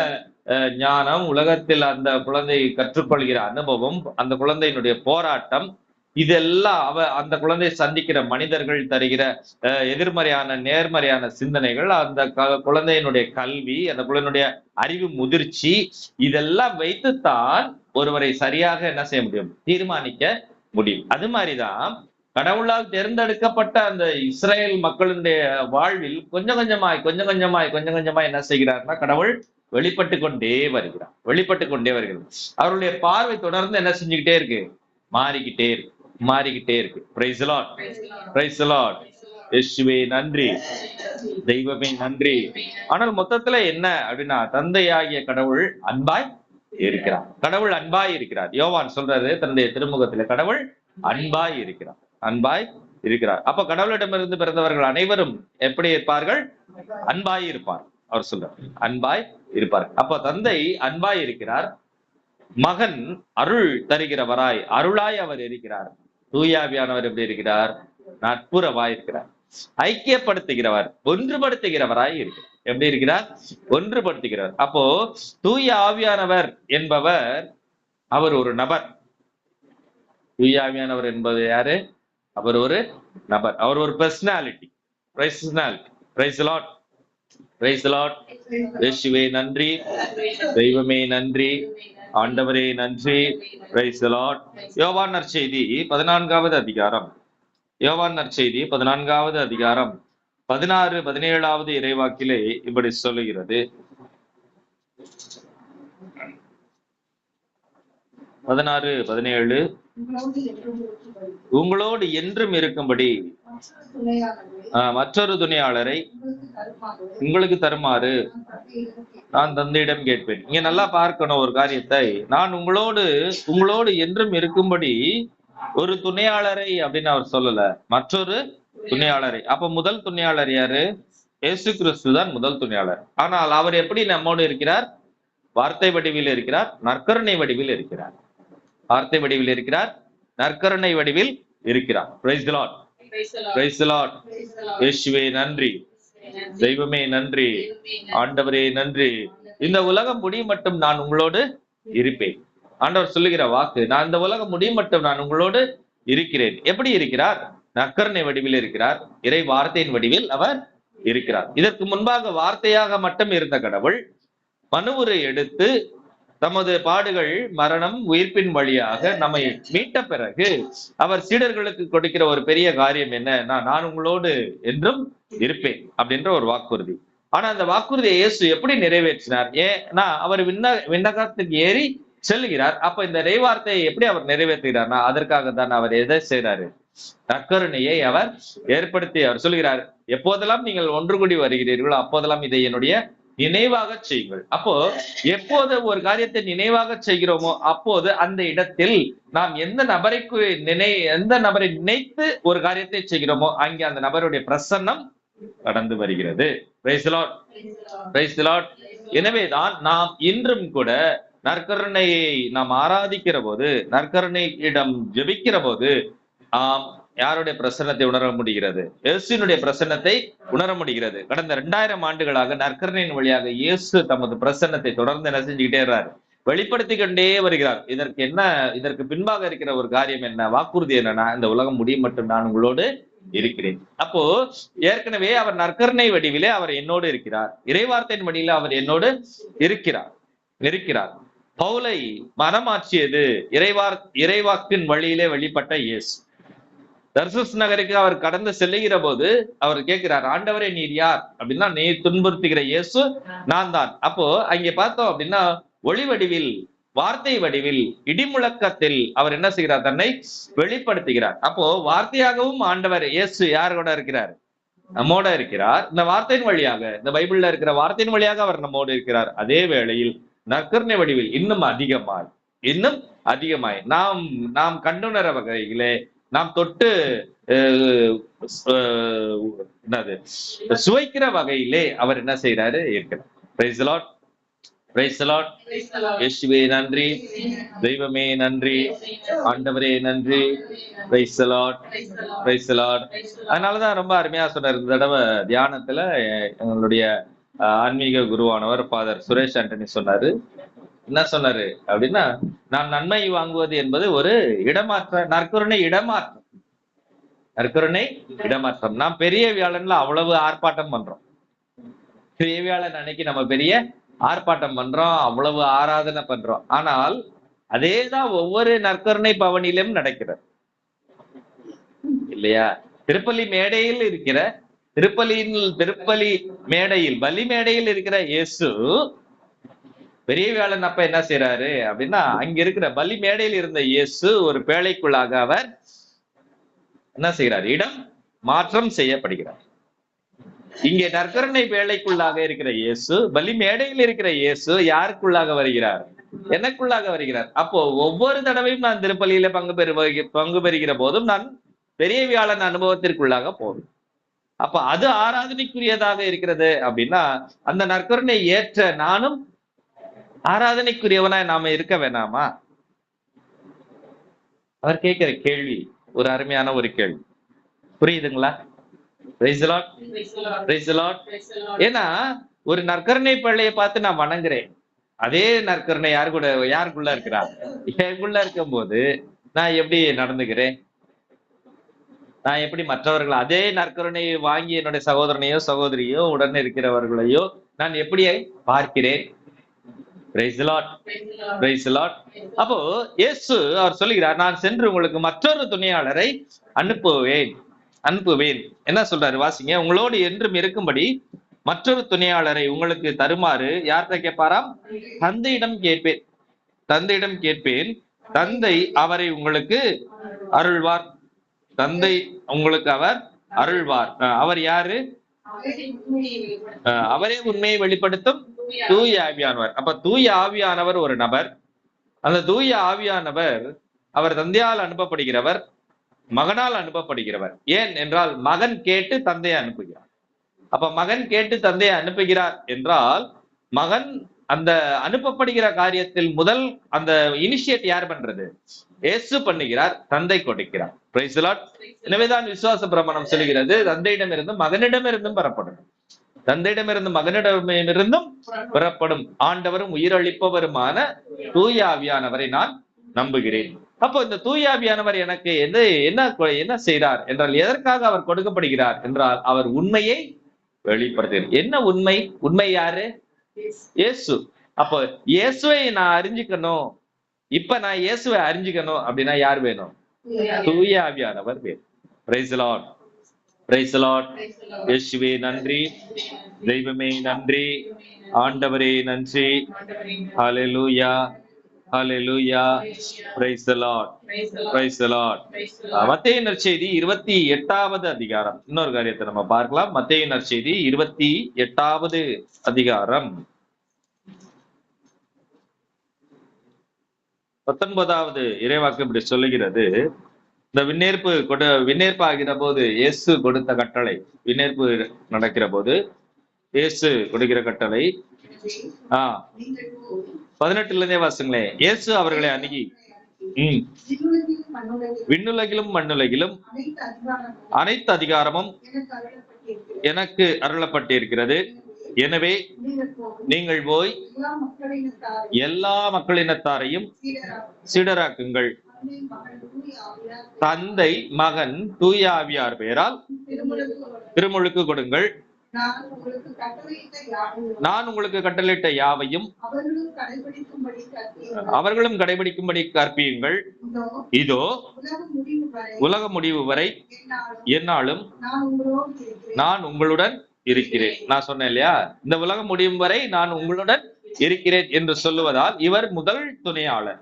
ஞானம், உலகத்தில் அந்த குழந்தை கற்றுக்கொள்கிற அனுபவம், அந்த குழந்தையினுடைய போராட்டம், இதெல்லாம் அந்த குழந்தை சந்திக்கிற மனிதர்கள் தருகிற எதிர்மறையான நேர்மறையான சிந்தனைகள், அந்த குழந்தையினுடைய கல்வி, அந்த குழந்தையினுடைய அறிவு முதிர்ச்சி, இதெல்லாம் வைத்துத்தான் ஒருவரை சரியாக என்ன செய்ய முடியும்? தீர்மானிக்க முடியும். அது மாதிரிதான் கடவுளால் தேர்ந்தெடுக்கப்பட்ட அந்த இஸ்ரேல் மக்களுடைய வாழ்வில் கொஞ்சம் கொஞ்சமாய் என்ன செய்கிறார்னா கடவுள் வெளிப்பட்டு கொண்டே வருகிறார், வெளிப்பட்டு கொண்டே வருகிறது. அவருடைய பார்வை தொடர்ந்து என்ன செஞ்சுக்கிட்டே இருக்கு? மாறிக்கிட்டே இருக்கு, மாறிக்கிட்டே இருக்கு. Price the lord, praise the lord. இயேசுவே நன்றி, தெய்வமே நன்றி. ஆனால் மொத்தத்துல என்ன அப்படின்னா, தந்தையாகிய கடவுள் அன்பாய் இருக்கிறார், கடவுள் அன்பாய் இருக்கிறார். யோவான் சொல்றாரு தன்னுடைய திருமுகத்துல, கடவுள் அன்பாய் இருக்கிறார், அன்பாய் இருக்கிறார். அப்ப கடவுளிடமிருந்து பிறந்தவர்கள் அனைவரும் எப்படி இருப்பார்கள்? அன்பாய் இருப்பார். அவர் சொல்றார் அன்பாய் இருப்பார். அப்ப தந்தை அன்பாய் இருக்கிறார், மகன் அருள் தருகிறவராய், அருளாய் அவர் இருக்கிறார். தூயாவியானவர் எப்படி இருக்கிறார்? நட்புறவாய் இருக்கிறார், ஐக்கியப்படுத்துகிறவர், ஒன்றுபடுத்துகிறவராய் இருக்கிறார். எப்படி இருக்கிறார்? ஒன்றுபடுத்துகிறவர். அப்போ தூய ஆவியானவர் என்பவர் அவர் ஒரு நபர். தூய ஆவியானவர் என்பது யாரு? அவர் ஒரு நபர், அவர் ஒரு personality. Praise Lord, praise Lord. இயேசுவே நன்றி, தெய்வமே நன்றி, ஆண்டவரே நன்றி. Praise Lord. யோவான் நற்செய்தி 14வது அதிகாரம், யோவான் நற்செய்தி 14வது அதிகாரம் 16, 17வது இறைவாக்கிலே இப்படி சொல்லுகிறது. 16, 17 உங்களோடு என்றும் இருக்கும்படி மற்றொரு துணையாளரை உங்களுக்கு தருமாறு நான் தந்தையிடம் கேட்பேன். இங்க நல்லா பார்க்கணும் ஒரு காரியத்தை. நான் உங்களோடு என்றும் இருக்கும்படி ஒரு துணையாளரை அப்படின்னு அவர் சொல்லல, மற்றொரு துணையாளரை. அப்ப முதல் துணையாளர் யாரு? இயேசு கிறிஸ்து தான் முதல் துணையாளர். ஆனால் அவர் எப்படி நம்மோடு இருக்கிறார்? வார்த்தை வடிவில் இருக்கிறார், நற்கருணை வடிவில் இருக்கிறார். வார்த்தை வடிவில் இருக்கிறார், நற்கருணை வடிவில் இருக்கிறார். Price the lord, praise the lord. இயேசுவே நன்றி, தெய்வமே நன்றி, ஆண்டவரே நன்றி. இந்த உலகம் முடியும் மட்டும் நான் உங்களோடு இருப்பேன். ஆண்டவர் சொல்லுகிற வாக்கு, நான் இந்த உலகம் முடியும் மட்டும் நான் உங்களோடு இருக்கிறேன். எப்படி இருக்கிறார்? நற்கருணை வடிவில் இருக்கிறார், இறை வார்த்தையின் வடிவில் அவர் இருக்கிறார். இதற்கு முன்பாக வார்த்தையாக மட்டும் இருந்த கடவுள் மனுவுரை எடுத்து தமது பாடுகள், மரணம், உயிர்ப்பின் வழியாக நம்மை மீட்ட பிறகு அவர் சீடர்களுக்கு கொடுக்கிற ஒரு பெரிய காரியம் என்ன? நான் உங்களோடு என்றும் இருப்பேன் அப்படின்ற ஒரு வாக்குறுதி. ஆனா அந்த வாக்குறுதியை இயேசு எப்படி நிறைவேற்றினார்? ஏன்னா அவர் விண்ணகத்துக்கு ஏறி செல்கிறார். அப்ப இந்த இறைவார்த்தையை எப்படி அவர் நிறைவேற்றுகிறார்னா, அதற்காக தான் அவர் எதை செய்றாரு? நற்கருணையை அவர் ஏற்படுத்தி அவர் சொல்கிறார், எப்போதெல்லாம் நீங்கள் ஒன்று கூடி வருகிறீர்களோ அப்போதெல்லாம் இதை என்னுடைய நினைவாக செய்யுங்கள். அப்போ எப்போது ஒரு காரியத்தை நினைவாக செய்கிறோமோ அப்போது அந்த இடத்தில் நாம் எந்த நபரை நினைத்து ஒரு காரியத்தை செய்கிறோமோ அங்கே அந்த நபருடைய பிரசன்னம் கடந்து வருகிறது. Price the lord, praise the Lord. எனவேதான் நாம் இன்றும் கூட நற்கருணையை நாம் ஆராதிக்கிற போது, நற்கருணையிடம் ஜெபிக்கிற போது யாருடைய பிரசன்னத்தை உணர முடிகிறது? இயேசுனுடைய பிரசன்னத்தை உணர முடிகிறது. கடந்த 2000 ஆண்டுகளாக நற்கருணையின் வழியாக இயேசு தமது பிரசன்னத்தை தொடர்ந்து என்ன செஞ்சுக்கிட்டே இருக்கார்? வெளிப்படுத்திக் கொண்டே வருகிறார். இதற்கு பின்பாக இருக்கிற ஒரு காரியம் என்ன? வாக்குறுதி என்னன்னா, இந்த உலகம் முடியும் மட்டும் நான் உங்களோடு இருக்கிறேன். அப்போ ஏற்கனவே அவர் நற்கருணை வடிவிலே அவர் என்னோடு இருக்கிறார், இறைவார்த்தையின் வழியில அவர் என்னோடு இருக்கிறார். பவுலை மனமாற்றியது இறைவாக்கின் வழியிலே வெளிப்பட்ட இயேசு. தர்சஸ் நகருக்கு அவர் கடந்து செல்லுகிற போது அவர் கேட்கிறார், ஆண்டவரே நீர் யார் அப்படின்னா, நீ துன்புறுத்துகிற இயேசு நான் தான். அப்போ அங்கே பார்த்தோம் அப்படின்னா, ஒளி வடிவில், வார்த்தை வடிவில், இடிமுழக்கத்தில் அவர் என்ன செய்கிறார்? தன்னை வெளிப்படுத்துகிறார். அப்போ வார்த்தையாகவும் ஆண்டவர் இயேசு யார் கூட இருக்கிறார்? நம்மோட இருக்கிறார். இந்த வார்த்தையின் வழியாக, இந்த பைபிள்ல இருக்கிற வார்த்தையின் வழியாக அவர் நம்மோடு இருக்கிறார். அதே வேளையில் நற்கருணை வடிவில் இன்னும் அதிகமாய் நாம் கண்டுணர வகையிலே, நாம் தொட்டு சுவைக்கிற வகையிலே அவர் என்ன செய்யறாரு? இருக்கிறார். Price the lord, praise the lord. இயேசுவே நன்றி, தெய்வமே நன்றி, ஆண்டவரே நன்றி. Praise the lord, praise the Lord. அதனாலதான் ரொம்ப அருமையா சொன்னார். இந்த தடவை தியானத்துல எங்களுடைய ஆன்மீக குருவானவர் ஃபாதர் சுரேஷ் ஆண்டனி சொன்னாரு. என்ன சொன்னாரு அப்படின்னா, நான் நன்மை வாங்குவது என்பது ஒரு நற்கருணை இடமாற்றம். நாம் பெரிய வியாழன்ல அவ்வளவு ஆர்ப்பாட்டம் பண்றோம். பெரிய வியாழன் அன்னைக்கு நம்ம பெரிய ஆர்ப்பாட்டம் பண்றோம், அவ்வளவு ஆராதனை பண்றோம். ஆனால் அதேதான் ஒவ்வொரு நற்கருணை பவனிலும் நடக்கிறது இல்லையா? திருப்பலி மேடையில் இருக்கிற திருப்பலி மேடையில், பலி மேடையில் இருக்கிற இயேசு பெரிய வியாழன் அப்ப என்ன செய்யறாரு அப்படின்னா, அங்க இருக்கிற பலி மேடையில் இருந்த இயேசு ஒரு பேழைக்குள்ளாக அவர் என்ன செய்கிறார்? இடம் மாற்றம் செய்யப்படுகிறார். இங்கே நற்கருணை பேழைக்குள்ளாக இருக்கிற இயேசு, பலி மேடையில் இருக்கிற இயேசு யாருக்குள்ளாக வருகிறார்? எனக்குள்ளாக வருகிறார். அப்போ ஒவ்வொரு தடவையும் நான் திருப்பலியில பங்கு பெறுகிற போதும் நான் பெரிய வியாழன் அனுபவத்திற்குள்ளாக போவேன். அப்ப அது ஆராதனைக்குரியதாக இருக்கிறது அப்படின்னா, அந்த நற்கருணை ஏற்ற நானும் ஆராதனைக்குரியவனா நாம இருக்க வேணாமா? அவர் கேட்கிற கேள்வி ஒரு அருமையான ஒரு கேள்வி. புரியுதுங்களா? Price the lord, praise the Lord. ஏன்னா ஒரு நற்கருணை பிள்ளையை பார்த்து நான் வணங்குறேன். அதே நற்கருணை யாருக்குள்ள இருக்கிறா? எனக்குள்ள இருக்கும் போது நான் எப்படி நடந்துக்கிறேன்? நான் எப்படி மற்றவர்கள் அதே நற்கருணையை வாங்கி என்னுடைய சகோதரனையோ சகோதரியோ உடன் இருக்கிறவர்களையோ நான் எப்படி பார்க்கிறேன்? Praise the Lord. Praise the Lord. அப்போ இயேசு அவர் சொல்லுகிறார், நான் சென்று உங்களுக்கு மற்றொரு துணையாளரை அனுப்புவேன். என்ன சொல்றாரு வாசிங்க. உங்களோடு என்றும் இருக்கும்படி மற்றொரு துணையாளரை உங்களுக்கு தருமாறு யார்கிட்ட கேட்பாராம்? தந்தையிடம் கேட்பேன். தந்தை அவரை உங்களுக்கு அருள்வார். அவர் யாரு? அவரே உண்மையை வெளிப்படுத்தும் தூய ஆவியானவர். அப்ப தூய ஆவியானவர் ஒரு நபர். அந்த தூய ஆவியானவர் அவர் தந்தையால் அனுப்பப்படுகிறவர், மகனால் அனுப்பப்படுகிறவர். ஏன் என்றால் மகன் கேட்டு தந்தையை அனுப்புகிறார். அப்ப மகன் கேட்டு தந்தையை அனுப்புகிறார் என்றால் மகன் அந்த அனுப்பப்படுகிற காரியத்தில் முதல் அந்த இனிஷியேட் யார் பண்றது? இயேசு பண்ணுகிறார், தந்தை கொடுக்கிறார். Price the Lord. எனவேதான் விசுவாச பிரமாணம் சொல்கிறது, தந்தையிடமிருந்தும் மகனிடமிருந்தும் பெறப்படும், தந்தையிடமிருந்து மகனிடமிருந்தும் பெறப்படும் ஆண்டவரும் உயிரளிப்பவருமான தூய ஆவியானவரை நான் நம்புகிறேன். அப்போ இந்த தூய ஆவியானவர் எனக்கு என்ன செய்கிறார் என்றால், எதற்காக அவர் கொடுக்கப்படுகிறார் என்றால் அவர் உண்மையை வெளிப்படுத்துகிறார். என்ன உண்மை? உண்மை யாரு? இயேசு. அப்போ இயேசுவை நான் அறிஞ்சுக்கணும். இப்ப நான் இயேசுவை அறிஞ்சுக்கணும் அப்படின்னா யார் வேணும்? தூய ஆவியானவர் வேணும். Praise the lord. Praise the lord. இயேசுவே நன்றி, தெய்வமே நன்றி, ஆண்டவரே நன்றி. Hallelujah, hallelujah. Praise the lord, praise the lord. மத்தேயு நற்செய்தி 28வது அதிகாரம். இன்னொரு காரியத்தை நம்ம பார்க்கலாம். மத்தேயு நற்செய்தி 28வது அதிகாரம் 19வது இறைவாக்கு இப்படி சொல்லுகிறது. இந்த விண்ணேற்பு ஆகிற போது இயேசு கொடுத்த கட்டளை, விண்ணேற்பு நடக்கிற போது இயேசு கொடுக்கிற கட்டளை 18ல இருந்தே வாசுங்களேன். இயேசு அவர்களை அணுகி, விண்ணுலகிலும் மண்ணுலகிலும் அனைத்து அதிகாரமும் எனக்கு அருளப்பட்டிருக்கிறது. எனவே நீங்கள் போய் எல்லா மக்களினத்தாரையும் சீடராக்குங்கள். தந்தை, மகன், தூய ஆவியார் பெயரால் திருமுழுக்கு கொடுங்கள். நான் உங்களுக்கு கட்டளையிட்ட யாவையும் அவர்களும் கடைபிடிக்கும்படி கற்பியுங்கள். இதோ உலக முடிவு வரை என்னாலும் நான் உங்களுடன் இருக்கிறேன். நான் சொன்னேன் இல்லையா, இந்த உலகம் முடியும் வரை நான் உங்களுடன் இருக்கிறேன் என்று சொல்லுவதால் இவர் முதல் துணையாளர்.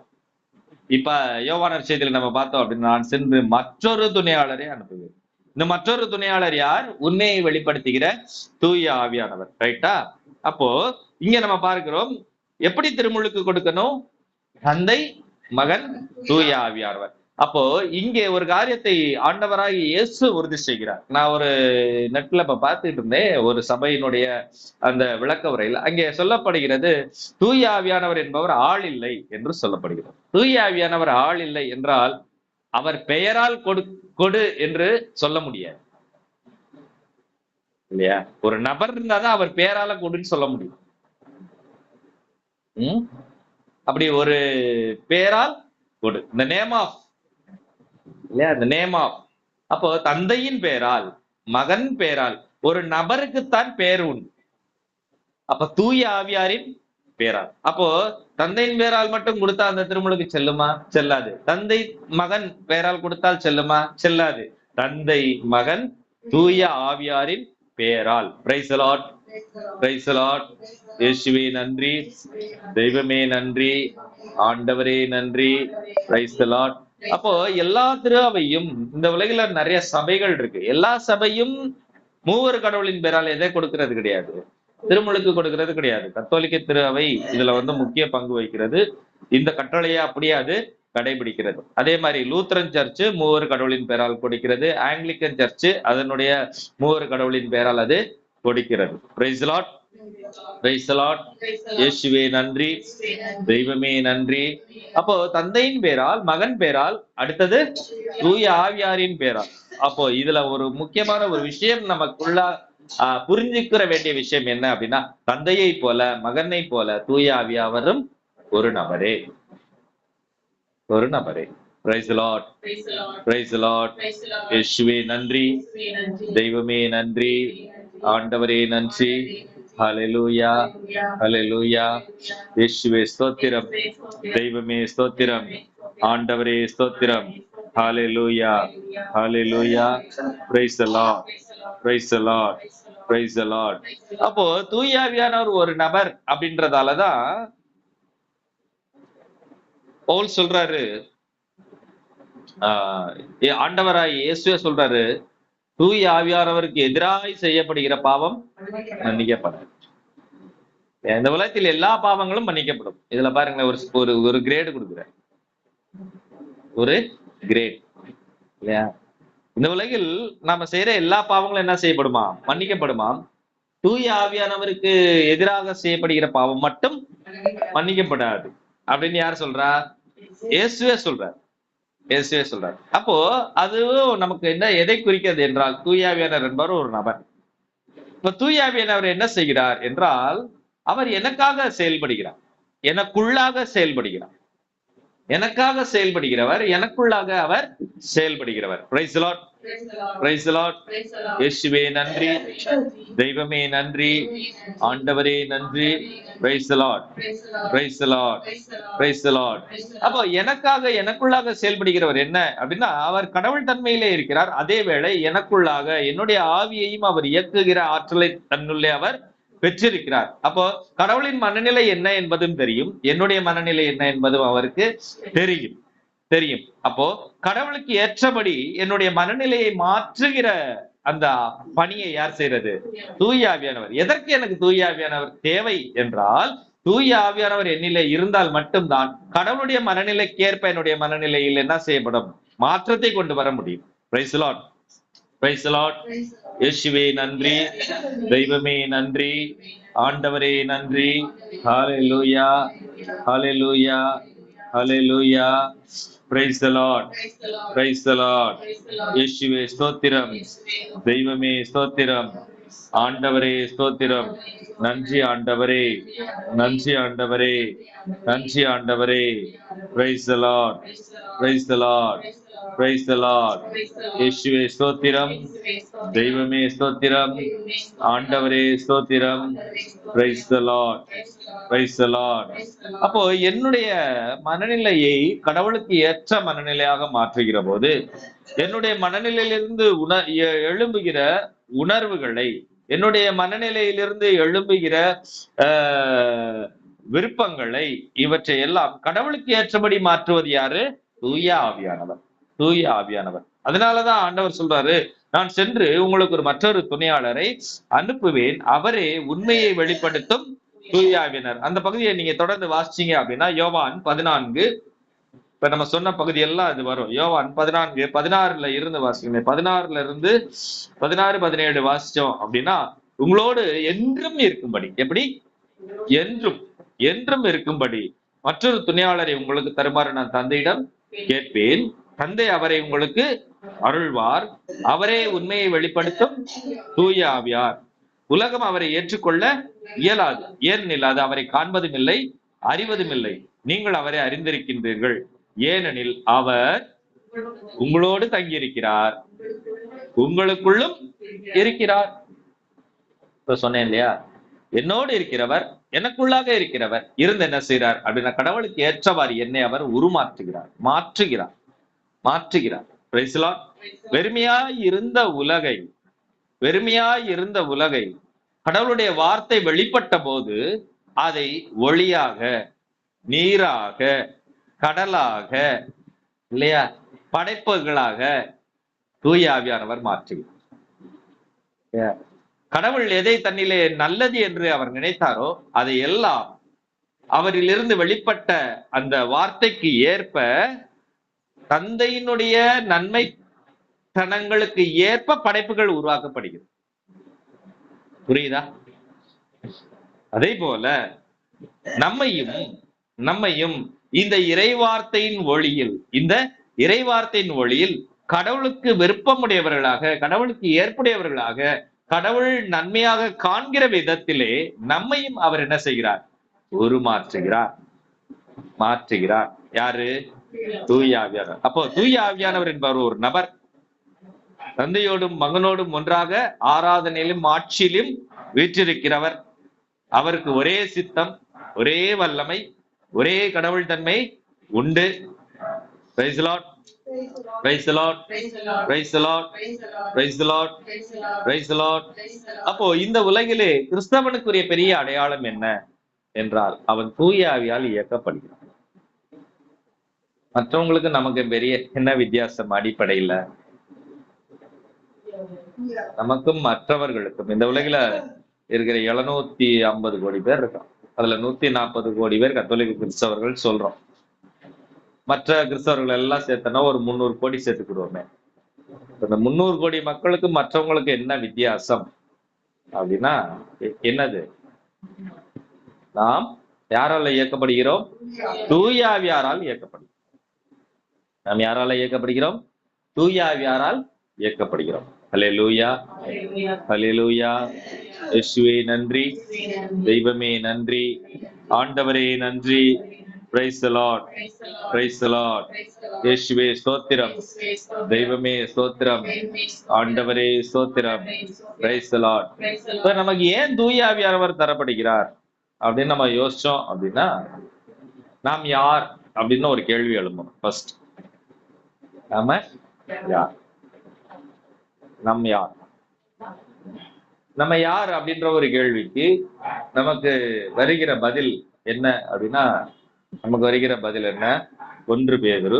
இப்ப யோவானர் செய்தியில நம்ம பார்த்தோம் அப்படின்னா, நான் சென்று மற்றொரு துணையாளரை அனுப்புவேன். இந்த மற்றொரு துணையாளர் யார்? உண்மையை வெளிப்படுத்துகிற தூய ஆவியானவர். ரைட்டா? அப்போ இங்க நம்ம பார்க்கிறோம், எப்படி திருமுழுக்கு கொடுக்கணும்? தந்தை, மகன், தூய ஆவியானவர். அப்போ இங்கே ஒரு காரியத்தை ஆண்டவராகி இயேசு உறுதி செய்கிறார். நான் ஒரு நெட்ல இப்ப பார்த்துட்டு இருந்தேன், ஒரு சபையினுடைய அந்த விளக்க உரையில் அங்கே சொல்லப்படுகிறது, தூய ஆவியானவர் என்பவர் ஆள் இல்லை என்று சொல்லப்படுகிறது. தூய ஆவியானவர் ஆள் இல்லை என்றால் அவர் பெயரால் கொடு என்று சொல்ல முடியாது இல்லையா? ஒரு நபர் இருந்தாதான் அவர் பெயரால கொடுன்னு சொல்ல முடியும். அப்படி ஒரு பெயரால் கொடு, இந்த நேம் ஆஃப் இல்லையா, இந்த நேம் ஆஃப். அப்போ தந்தையின் பெயரால், மகன் பெயரால், ஒரு நபருக்குத்தான் பெயர் உண்டு. அப்ப தூய ஆவியாரின் பெயரால். அப்போ தந்தையின் பெயரால் மட்டும் கொடுத்தா அந்த திருமுழுக்கு செல்லுமா? செல்லாது. தந்தை மகன் பெயரால் கொடுத்தால் செல்லுமா? செல்லாது. தந்தை, மகன், தூய ஆவியாரின் பெயரால். Price the lord, praise the lord. இயேசுவே நன்றி, தெய்வமே நன்றி, ஆண்டவரே நன்றி. Praise the lord. அப்போ எல்லா திருவையும், இந்த உலகில நிறைய சபைகள் இருக்கு, எல்லா சபையும் மூவர் கடவுளின் பெயரால் எதை கொடுக்கிறது கிடையாது, திருமுழுக்கு கொடுக்கிறது கிடையாது. கத்தோலிக்க திருவை இதுல முக்கிய பங்கு வகிக்கிறது. இந்த கட்டளையை அப்படியே அது கடைபிடிக்கிறது. அதே மாதிரி லூத்தரன் சர்ச்சு மூவர் கடவுளின் பெயரால் கொடுக்கிறது. ஆங்கிலிக்கன் சர்ச்சு அதனுடைய மூவர் கடவுளின் பெயரால் அது கொடுக்கிறது. Price the lord, praise the lord. இயேசுவே நன்றி, தெய்வமே நன்றி. அப்போ தந்தையின் பெயரால், மகன் பெயரால், அடுத்தது தூய ஆவியாரின் பெயரால். அப்போ இதுல ஒரு முக்கியமான ஒரு விஷயம் நமக்குள்ள புரிஞ்சுக்கிற வேண்டிய விஷயம் என்ன அப்படின்னா, தந்தையை போல, மகனை போல, தூய ஆவியாவரும் ஒரு நபரே, ஒரு நபரே. Praise the Lord. Praise the Lord. இயேசுவே நன்றி, தெய்வமே நன்றி, ஆண்டவரே நன்றி. ஹல்லேலூயா, ஹல்லேலூயா. இயேசுவே ஸ்தோத்திரம், தெய்வமே ஸ்தோத்திரம், ஆண்டவரே ஸ்தோத்திரம். ஹல்லேலூயா, ஹல்லேலூயா. Praise the Lord. Praise the Lord. Praise the Lord. அப்போ தூய ஆவியானவர் ஒரு நபர் அப்படின்றதாலதான் பவுல் சொல்றாரு, ஆண்டவராய் இயேசுவே சொல்றாரு, தூய ஆவியானவருக்கு எதிராய் செய்யப்படுகிற பாவம் மன்னிக்கப்படாது. இந்த உலகத்தில் எல்லா பாவங்களும் மன்னிக்கப்படும். இதுல பாருங்களேன், ஒரு கிரேடு கொடுக்குறேன், ஒரு கிரேட் இல்லையா? இந்த உலகில் நாம செய்யற எல்லா பாவங்களும் என்ன செய்யப்படுமா? மன்னிக்கப்படுமா? தூய ஆவியானவருக்கு எதிராக செய்யப்படுகிற பாவம் மட்டும் மன்னிக்கப்படாது அப்படின்னு யார் சொல்றா? இயேசுவே சொல்றார். இயேசுவே சொல்றார். அப்போ அதுவும் நமக்கு என்ன, எதை குறிக்கிறது என்றால், தூய ஆவியானவர் என்பவர் ஒரு நபர். இப்ப தூய ஆவியானவர் என்ன செய்கிறார் என்றால், அவர் எனக்காக செயல்படுகிறார், எனக்குள்ளாக செயல்படுகிறார். எனக்காக செயல்படுகிறவர், எனக்குள்ளாக அவர் செயல்படுகிறவர். Praise the lord, praise the lord. இயேசுவே நன்றி, தெய்வமே நன்றி, ஆண்டவரே நன்றி. Praise the lord, praise the lord, praise the lord. அப்போ எனக்காக எனக்குள்ளாக செயல்படுகிறவர் என்ன அப்படின்னா, அவர் கடவுள் தன்மையிலே இருக்கிறார். அதே வேளை எனக்குள்ளாக என்னுடைய ஆவியையும் அவர் இயக்குகிற ஆற்றலை தன்னுள்ளே அவர் பெற்றிருக்கிறார். அப்போ கடவுளின் மனநிலை என்ன என்பதும் தெரியும், என்னுடைய மனநிலை என்ன என்பதும் அவருக்கு தெரியும். அப்போ கடவுளுக்கு ஏற்றபடி என்னுடைய மனநிலையை மாற்றுகிற அந்த பணியை யார் செய்யறது? தூய ஆவியானவர். எதற்கு எனக்கு தூய ஆவியானவர் தேவை என்றால், தூய ஆவியானவர் என்னிலே இருந்தால் மட்டும்தான் கடவுளுடைய மனநிலைக்கேற்ப என்னுடைய மனநிலையில் என்ன செய்யப்படும்? மாற்றத்தை கொண்டு வர முடியும். Price the lord, praise the lord. இயேசுவே நன்றி, தெய்வமே நன்றி, ஆண்டவரே நன்றி. Hallelujah, hallelujah, hallelujah. Praise the Lord, praise the Lord. இயேசுவே ஸ்தோத்திரம், தெய்வமே ஸ்தோத்திரம், ஆண்டவரே ஸ்தோத்திரம். நன்றி ஆண்டவரே, நன்றி ஆண்டவரே, நன்றி ஆண்டவரே. Praise the Lord, praise the Lord, praise the Lord. இயேசுவே ஸ்தோத்திரம், தெய்வமே ஸ்தோத்திரம், ஆண்டவரே ஸ்தோத்திரம். Praise the Lord, praise the Lord. அப்போ என்னுடைய மனநிலையை கடவுளுக்கு ஏற்ற மனநிலையாக மாற்றுகிற போது, என்னுடைய மனநிலையிலிருந்து எழும்புகிற உணர்வுகளை, என்னுடைய மனநிலையிலிருந்து எழும்புகிற விருப்பங்களை, இவற்றை எல்லாம் கடவுளுக்கு ஏற்றபடி மாற்றுவது யாரு? தூய ஆவியானவர், தூய ஆவியானவர். அதனாலதான் ஆண்டவர் சொல்றாரு, நான் சென்று உங்களுக்கு ஒரு மற்றொரு துணையாளரை அனுப்புவேன், அவரே உண்மையை வெளிப்படுத்தும் தூய ஆவியானவர். அந்த பகுதியை நீங்க தொடர்ந்து வாசிச்சீங்க அப்படின்னா, யோவான் 14, இப்ப நம்ம சொன்ன பகுதி எல்லாம் இது வரும். யோவான் 14, 16 இருந்து வாசிக்கணும். 16 17 வாசிச்சோம் அப்படின்னா, உங்களோடு என்றும் இருக்கும்படி, எப்படி? என்றும் என்றும் இருக்கும்படி மற்றொரு துணையாளரை உங்களுக்கு தருமாறு நான் தந்தையிடம் கேட்பேன், தந்தை அவரை உங்களுக்கு அருள்வார், அவரே உண்மையை வெளிப்படுத்தும் தூய ஆவியார். உலகம் அவரை ஏற்றுக்கொள்ள இயலாது, ஏனெனில் அது அவரை காண்பதும் இல்லை, அறிவதும் இல்லை. நீங்கள் அவரை அறிந்திருக்கின்றீர்கள், ஏனெனில் அவர் உங்களோடு தங்கியிருக்கிறார், உங்களுக்குள்ளும் இருக்கிறார். இப்ப சொன்னேன் இல்லையா, என்னோடு இருக்கிறவர், எனக்குள்ளாக இருக்கிறவர் இருந்து என்ன செய்யறார் அப்படின்னா, கடவுளுக்கு ஏற்றவாறு என்னை அவர் உருமாற்றுகிறார், மாற்றுகிறார். Praise the lord. வெறுமையாய் இருந்த உலகை கடவுளுடைய வார்த்தை வெளிப்பட்ட போது அதை ஒளியாக, நீராக, கடலாக, இல்லையா, படைப்புகளாக தூய ஆவியானவர் மாற்றுகிறார். கடவுள் எதை தன்னிலே நல்லது என்று அவர் நினைத்தாரோ அதை எல்லாம் அவரிலிருந்து வெளிப்பட்ட அந்த வார்த்தைக்கு ஏற்ப, தந்தையினுடைய நன்மை தனங்களுக்கு ஏற்ப படைப்புகள் உருவாக்கப்படுகிறது. புரியுதா? அதே போல நம்மையும் இந்த இறைவார்த்தையின் ஒளியில் கடவுளுக்கு விருப்பமுடையவர்களாக, கடவுளுக்கு ஏற்புடையவர்களாக, கடவுள் நன்மையாக காண்கிற விதத்திலே நம்மையும் அவர் என்ன செய்கிறார்? மாற்றுகிறார். யாரு? தூய ஆவியானவர். அப்போ தூய ஆவியானவர் என்பவர் ஒரு நபர். தந்தையோடும் மகனோடும் ஒன்றாக ஆராதனையிலும் ஆட்சியிலும் வீற்றிருக்கிறவர். அவருக்கு ஒரே சித்தம், ஒரே வல்லமை, ஒரே கடவுள் தன்மை உண்டு. Praise the Lord. Praise the Lord. Praise the Lord. Praise the Lord. Praise the Lord. அப்போ இந்த உலகிலே கிறிஸ்தவனுக்குரிய பெரிய அடையாளம் என்ன என்றால் அவன் தூய ஆவியால் இயக்கப்படுகிறான். மற்றவங்களுக்கு நமக்கு பெரிய என்ன வித்தியாசம்? அடிப்படையில நமக்கும் மற்றவர்களுக்கும் இந்த உலகில இருக்கிற 750 கோடி பேர் இருக்கான். அதுல 140 கோடி பேர் கத்தோலிக்க கிறிஸ்தவர்கள் சொல்றோம். மற்ற கிறிஸ்தவர்கள் எல்லாம் சேர்த்தனா ஒரு 300 கோடி சேர்த்துக்கிடுவோமே. இந்த 300 கோடி மக்களுக்கு மற்றவங்களுக்கு என்ன வித்தியாசம் அப்படின்னா என்னது? நாம் யாரால இயக்கப்படுகிறோம்? தூய ஆவியாரால் இயக்கப்படுகிறோம். நாம் யாரால இயக்கப்படுகிறோம்? தூய ஆவியாரால் இயக்கப்படுகிறோம். ஹல்லேலூயா, ஹல்லேலூயா. இயேசுவே நன்றி, தெய்வமே நன்றி, ஆண்டவரே நன்றி. Praise the Lord. Praise the Lord. இயேசுவே ஸ்தோத்திரம், தெய்வமே ஸ்தோத்திரம், ஆண்டவரே ஸ்தோத்திரம். Praise the Lord. இப்ப நமக்கு ஏன் தூய ஆவியானவர் தரப்படுகிறார் அப்படின்னு நம்ம யோசிச்சோம் அப்படின்னா, நாம் யார் அப்படின்னு ஒரு கேள்வி எழும்பும். ஃபர்ஸ்ட் நாம யார்? நம் யார்? நம்ம யார் அப்படின்ற ஒரு கேள்விக்கு நமக்கு வருகிற பதில் என்ன அப்படின்னா, நமக்கு வருகிற பதில் என்ன? 1 பேதுரு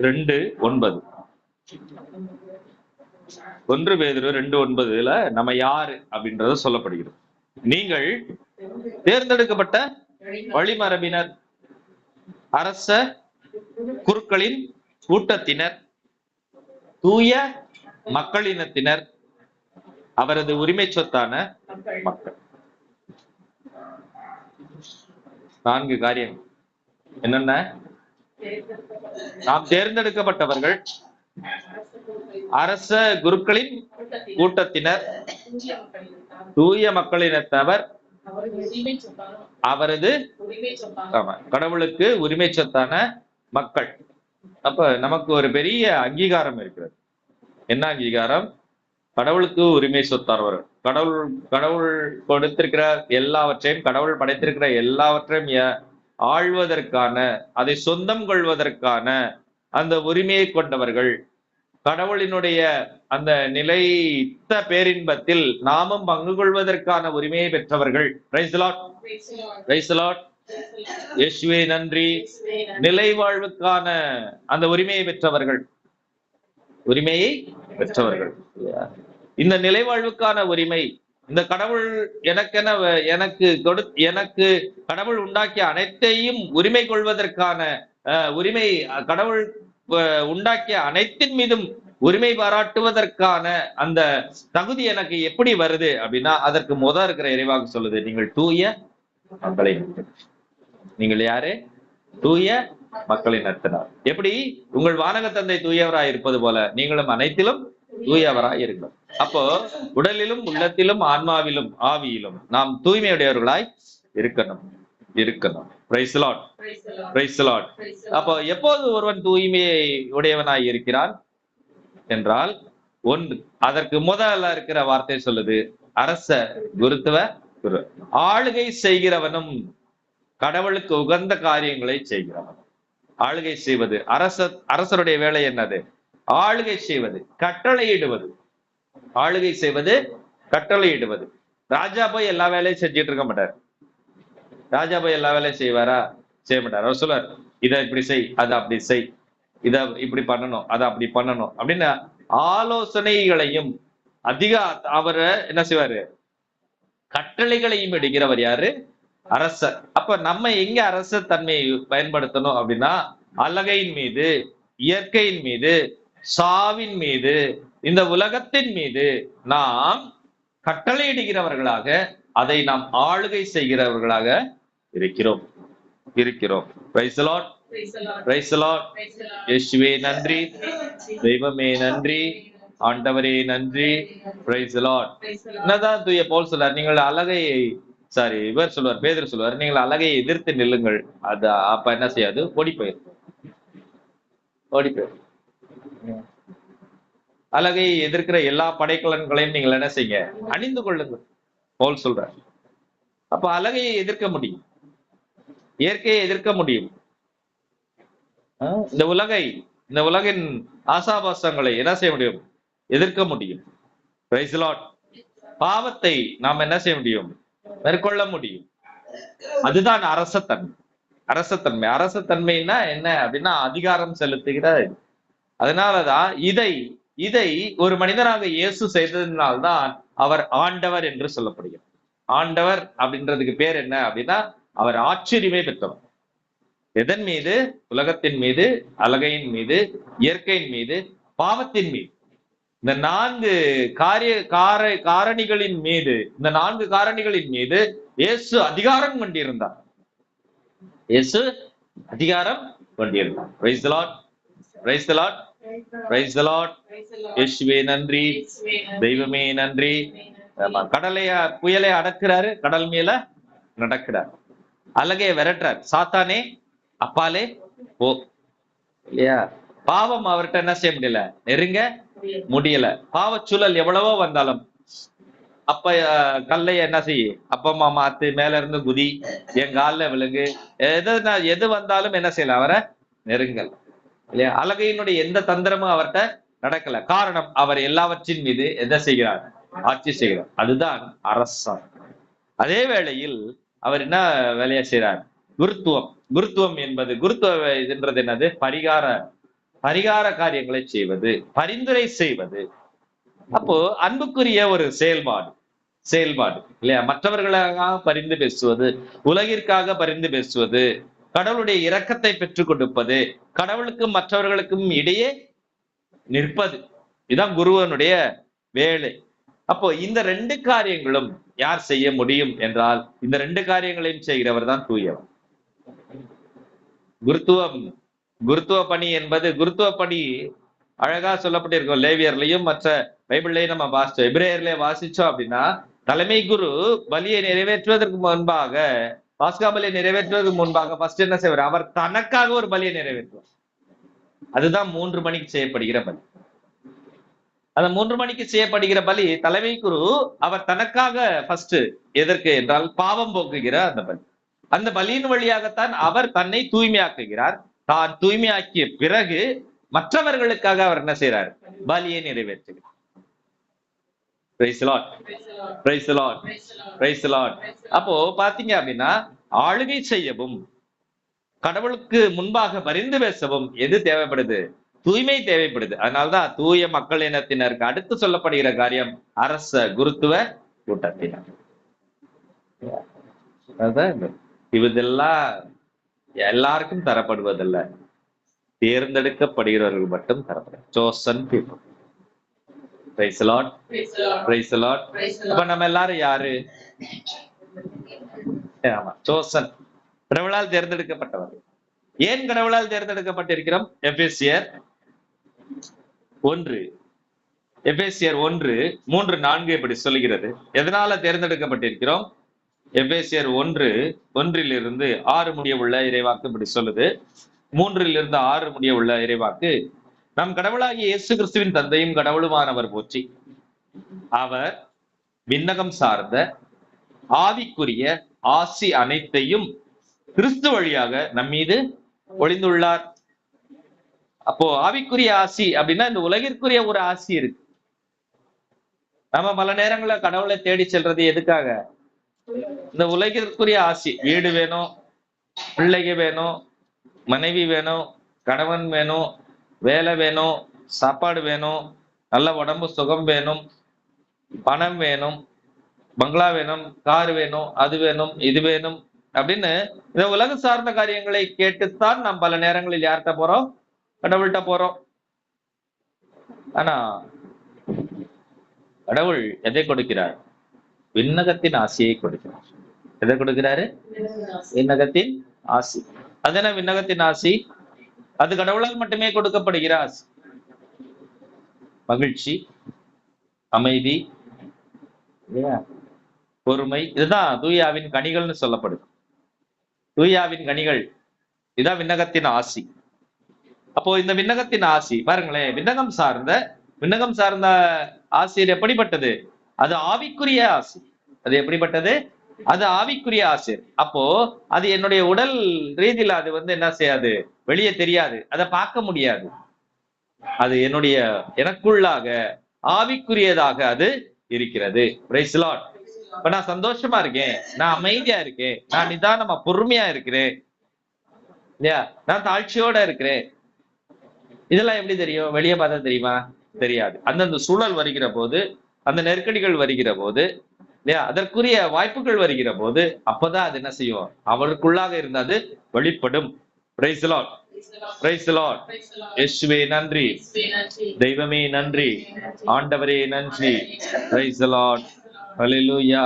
2:9. 1 பேதுரு 2:9 நம்ம யாரு அப்படின்றத சொல்லப்படுகிறது. நீங்கள் தேர்ந்தெடுக்கப்பட்ட வழிமரபினர், அரச குருக்களின் கூட்டத்தினர், தூய மக்களினத்தினர், அவரது உரிமை சொத்தான மக்கள். 4 காரியம் என்னென்ன? நாம் தேர்ந்தெடுக்கப்பட்டவர்கள், அரச குருக்களின் கூட்டத்தினர், தூய மக்களினத்தவர், அவரது கடவுளுக்கு உரிமை சொத்தான மக்கள். அப்ப நமக்கு ஒரு பெரிய அங்கீகாரம் இருக்கிறது. என்ன அங்கீகாரம்? கடவுளுக்கு உரிமை சொத்தானவர். கடவுள் கொடுத்திருக்கிற எல்லாவற்றையும், கடவுள் படைத்திருக்கிற எல்லாவற்றையும் ஆள்வதற்கான, அதை சொந்தம் கொள்வதற்கான அந்த உரிமையை கொண்டவர்கள். கடவுளினுடைய அந்த நிலைத்த பேரின்பத்தில் நாமும் பங்கு கொள்வதற்கான உரிமையை பெற்றவர்கள். Price the lord. Praise the lord. இயேசுவே நன்றி. நிலை வாழ்வுக்கான அந்த உரிமையை பெற்றவர்கள். உரிமையை பெற்றவர்கள். இந்த நிலை வாழ்வுக்கான உரிமை, இந்த கடவுள் எனக்கு கடவுள் உண்டாக்கிய அனைத்தையும் உரிமை கொள்வதற்கான உரிமை, கடவுள் உண்டாக்கிய அனைத்தின் மீதும் உரிமை பாராட்டுவதற்கான அந்த தகுதி எனக்கு எப்படி வருது அப்படின்னா, அதற்கு முதல் இருக்கிற இறைவாக்கு சொல்லுது, நீங்கள் தூய மக்களை. நீங்கள் யாரு? தூய மக்களினத்தினர். எப்படி உங்கள் வானக தந்தை தூயவராய் இருப்பது போல நீங்களும் அனைத்திலும் தூயவராய் இருக்கணும். அப்போ உடலிலும் உள்ளத்திலும் ஆன்மாவிலும் ஆவியிலும் நாம் தூய்மையுடையவர்களாய் இருக்கணும். Price the lord. Praise the lord. அப்போ எப்போது ஒருவன் தூய்மையை உடையவனாய் இருக்கிறான் என்றால், ஒன்று, அதற்கு முதல்ல இருக்கிற வார்த்தை சொல்லுது, அரச குருத்துவ குரு. ஆளுகை செய்கிறவனும் கடவுளுக்கு உகந்த காரியங்களை செய்கிறவன். ஆளுகை செய்வது, அரசருடைய வேலை என்னது? ஆளுகை செய்வது, கட்டளையிடுவது. ஆளுகை செய்வது, கட்டளையிடுவது. ராஜா போய் எல்லா வேலையும் செஞ்சுட்டு இருக்க மாட்டார். ராஜா போய் எல்லா வேலையும் செய்வாரா? செய்ய மாட்டார். அவர் சொல்லுவார், இதை இப்படி செய், அதை அப்படி செய், இதை இப்படி பண்ணணும், அதை அப்படி பண்ணணும் அப்படின்னு ஆலோசனைகளையும் அவர் என்ன செய்வாரு? கட்டளைகளையும் இடுகிறவர் யாரு? அரசர். அப்ப நம்ம எங்க அரச தன்மையை பயன்படுத்தணும் அப்படின்னா, அழகையின் மீது, இயற்கையின் மீது, சாவின் மீது, இந்த உலகத்தின் மீது நாம் கட்டளையிடுகிறவர்களாக, அதை நாம் ஆளுகை செய்கிறவர்களாக இருக்கிறோம். Praise the Lord. Praise the Lord. இயேசுவே நன்றி, தெய்வமே நன்றி, ஆண்டவரே நன்றி. Praise the Lord. என்னதான் தூய பவுல் சொல்றார், நீங்கள் அழகை இவர் சொல்லுவார், பேதுரு சொல்லுவார், நீங்கள் அழகை எதிர்த்து நில்லுங்கள். அது அப்ப என்ன செய்யாது, ஓடி போயிடும். அழகை எதிர்க்கிற எல்லா படைக்கலன்களையும் நீங்கள் என்ன செய்ய, அணிந்து கொள்ளுங்கள் பவுல் சொல்றார். அப்ப அழகையை எதிர்க்க முடியும், இயற்கையை எதிர்க்க முடியும். இந்த உலகின் ஆசாபாசங்களை என்ன செய்ய முடியும், எதிர்க்க முடியும். Praise the Lord. பாவத்தை நாம் என்ன செய்ய முடியும், மேற்கொள்ள முடியும். அதுதான் அரசத்தன்மை. அரசத்தன்மைன்னா என்ன அப்படின்னா, அதிகாரம் செலுத்துகிற. அதனாலதான் இதை ஒரு மனிதனாக இயேசு செய்ததினால்தான் அவர் ஆண்டவர் என்று சொல்லப்படுகிறார். ஆண்டவர் அப்படின்றதுக்கு பேர் என்ன அப்படின்னா, அவர் ஆட்சியுரிமை பெற்றவர். எதன் மீது? உலகத்தின் மீது, அழகையின் மீது, இயற்கையின் மீது, பாவத்தின் மீது. இந்த 4 காரணிகளின் மீது இயேசு அதிகாரம் கொண்டிருந்தார். Praise the Lord. Praise the Lord. Praise the Lord. இயேசுவே நன்றி, தெய்வமே நன்றி. புயலை அடக்குறாரு, கடல் மேல நடக்கிறார், அழகைய விரட்டுறார், சாத்தானே அப்பாலே போ. இல்லையா? பாவம் அவர்கிட்ட என்ன செய்ய முடியல, நெருங்க முடியல. பாவச்சூழல் எவ்வளவோ வந்தாலும், அப்ப கல்லைய என்ன செய்ய, அப்பம்மா மாத்து, மேல இருந்து குதி, என் காலில் விழுங்கு, எது வந்தாலும் என்ன செய்யல, அவரை நெருங்கல். இல்லையா? அழகையினுடைய எந்த தந்திரமும் அவர்கிட்ட நடக்கல. காரணம், அவர் எல்லாவற்றின் மீது எதை செய்கிறார், ஆட்சி செய்கிறார். அதுதான் அரசன். அதே வேளையில் அவர் என்ன வேலையை செய்யறார், குருத்துவம் இதுன்றது என்னது, பரிகார காரியங்களை செய்வது, பரிந்துரை செய்வது. அப்போ அன்புக்குரிய ஒரு செயல்பாடு இல்லையா? மற்றவர்களுக்காக பரிந்து பேசுவது, உலகிற்காக பரிந்து பேசுவது, கடவுளுடைய இரக்கத்தை பெற்றுக் கொடுப்பது, கடவுளுக்கும் மற்றவர்களுக்கும் இடையே நிற்பது. இதுதான் குருவனுடைய வேலை. அப்போ இந்த 2 காரியங்களும் யார் செய்ய முடியும் என்றால், இந்த 2 காரியங்களையும் செய்கிறவர் தான் தூயவர். குருத்துவ பணி என்பது, குருத்துவ பணி அழகா சொல்லப்பட்டிருக்கோம். லேவியர்லயும் மற்ற பைபிள்லயும் நம்ம வாசிச்சோம். எபிரேயர்ல வாசிச்சோம் அப்படின்னா, தலைமை குரு பலியை நிறைவேற்றுவதற்கு முன்பாக, பாஸ்கா பலியை நிறைவேற்றுவதற்கு முன்பாக ஃபர்ஸ்ட் என்ன செய்வார், அவர் தனக்காக ஒரு பலியை நிறைவேற்றுவார். அதுதான் 3 மணிக்கு செய்யப்படுகிற பலி. அந்த 3 மணிக்கு செய்யப்படுகிற பலி, தலைமை குரு அவர் தனக்காக ஃபர்ஸ்ட், எதற்கு என்றால் பாவம் போக்குகிற அந்த பலி. அந்த பலியின் வழியாகத்தான் அவர் தன்னை தூய்மையாக்குகிறார். தான் தூய்மையாக்கிய பிறகு மற்றவர்களுக்காக அவர் என்ன செய்யறார், பலியை நிறைவேற்றுகிறார். Praise the Lord. Praise the Lord. Praise the Lord. அப்போ பாத்தீங்க அப்படின்னா, ஆளுகை செய்யவும் கடவுளுக்கு முன்பாக பரிந்து பேசவும் எது தேவைப்படுது, தூய்மை தேவைப்படுது. அதனால்தான் தூய மக்கள் இனத்தினருக்கு அடுத்து சொல்லப்படுகிற காரியம் அரச குருத்துவ கூட்டத்தினர். இதெல்லாம் எல்லாருக்கும் தரப்படுவதில்ல, தேர்ந்தெடுக்கப்படுகிறவர்கள் மட்டும் தரப்படும். chosen people. Praise the Lord. Praise the Lord. அப்ப நம்ம எல்லாரும் யாரு? ஆமா, chosen. கடவுளால் தேர்ந்தெடுக்கப்பட்டவர்கள். ஏன் கடவுளால் தேர்ந்தெடுக்கப்பட்டிருக்கிறோம்? எபேசியர் 1:3-4 இப்படி சொல்லுகிறது. எதனால தேர்ந்தெடுக்கப்பட்டிருக்கிறோம்? எபேசியர் 1:1-6 முடிய உள்ள இறைவாக்கு இப்படி சொல்லுது. 3-6 முடிய உள்ள இறைவாக்கு, நம் கடவுளாகிய இயேசு கிறிஸ்துவின் தந்தையும் கடவுளுமானவர் போற்றி, அவர் விண்ணகம் சார்ந்த ஆவிக்குரிய ஆசி அனைத்தையும் கிறிஸ்து வழியாக நம்மீது ஒளிந்துள்ளார். அப்போ ஆவிக்குரிய ஆசி அப்படின்னா, இந்த உலகிற்குரிய ஒரு ஆசி இருக்கு. நம்ம பல நேரங்கள கடவுளை தேடி செல்றது எதுக்காக? இந்த உலகிற்குரிய ஆசி, வீடு வேணும், பிள்ளைங்க வேணும், மனைவி வேணும், கணவன் வேணும், வேலை வேணும், சாப்பாடு வேணும், நல்ல உடம்பு சுகம் வேணும், பணம் வேணும், பங்களா வேணும், கார் வேணும், அது வேணும், இது வேணும் அப்படின்னு இந்த உலக சார்ந்த காரியங்களை கேட்டுத்தான் நாம் பல நேரங்களில் யார்கிட்ட போறோம், கடவுள்கிட்ட போறோம். ஆனா கடவுள் எதை கொடுக்கிறார்? விண்ணகத்தின் ஆசியை கொடுக்கிறார். எதை கொடுக்கிறாரு? விண்ணகத்தின் ஆசி. அதென்ன விண்ணகத்தின் ஆசி? அது கடவுளால் மட்டுமே கொடுக்கப்படுகிற ஆசி. மகிழ்ச்சி, அமைதி, பொறுமை, இதுதான் தூயாவின் கனிகள்னு சொல்லப்படுது. தூயாவின் கனிகள் இதான் விண்ணகத்தின் ஆசி. அப்போ இந்த விண்ணகத்தின் ஆசி பாருங்களேன், விண்ணகம் சார்ந்த ஆசிரியர் எப்படிப்பட்டது? அது ஆவிக்குரிய ஆசி. அது எப்படிப்பட்டது? அது ஆவிக்குரிய ஆசிரியர். அப்போ அது என்னுடைய உடல் ரீதியில அது என்ன செய்யாது, வெளியே தெரியாது, அதை பார்க்க முடியாது. அது எனக்குள்ளாக ஆவிக்குரியதாக அது இருக்கிறது. Price the Lord. இப்ப நான் சந்தோஷமா இருக்கேன், நான் அமைதியா இருக்கேன், நான் நிதானமா பொறுமையா இருக்கிறேன், நான் தாழ்ச்சியோட இருக்கிறேன். இதெல்லாம் எப்படி தெரியும்? வெளியே பார்த்தா தெரியுமா? தெரியாது. அந்தந்த சூழல் வருகிற போது, அந்த நெருக்கடிகள் வருகிற போது, அதற்குரிய வாய்ப்புகள் வருகிற போது, அப்பதான் அது என்ன செய்யும்? அவருக்குள்ளாக இருந்தது வெளிப்படும். Praise the lord. Praise the lord. இயேசுவே நன்றி, தெய்வமே நன்றி, ஆண்டவரே நன்றி. Praise the lord. Hallelujah,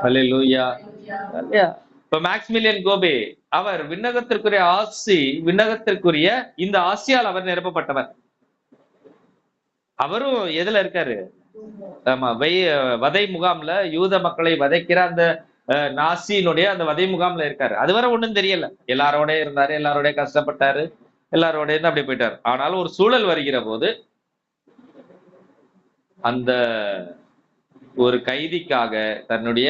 hallelujah. இப்ப மேக்ஸ்மிலியன் கோபே அவர் விண்ணகத்திற்குரிய இந்த ஆசியால் அவர் நிரப்பப்பட்டவர். அவரும் எதுல இருக்காரு? ஆமா, வதை முகாம்ல யூத மக்களை வதைக்கிற அந்த நாசியினுடைய அந்த வதை முகாம்ல இருக்காரு. அதுவரை ஒண்ணும் தெரியல. எல்லாரோட இருந்தாரு, எல்லாரோட கஷ்டப்பட்டாரு, எல்லாரோட இருந்து அப்படி போயிட்டாரு. ஆனாலும் ஒரு சூழல் வருகிற போது அந்த ஒரு கைதிக்காக தன்னுடைய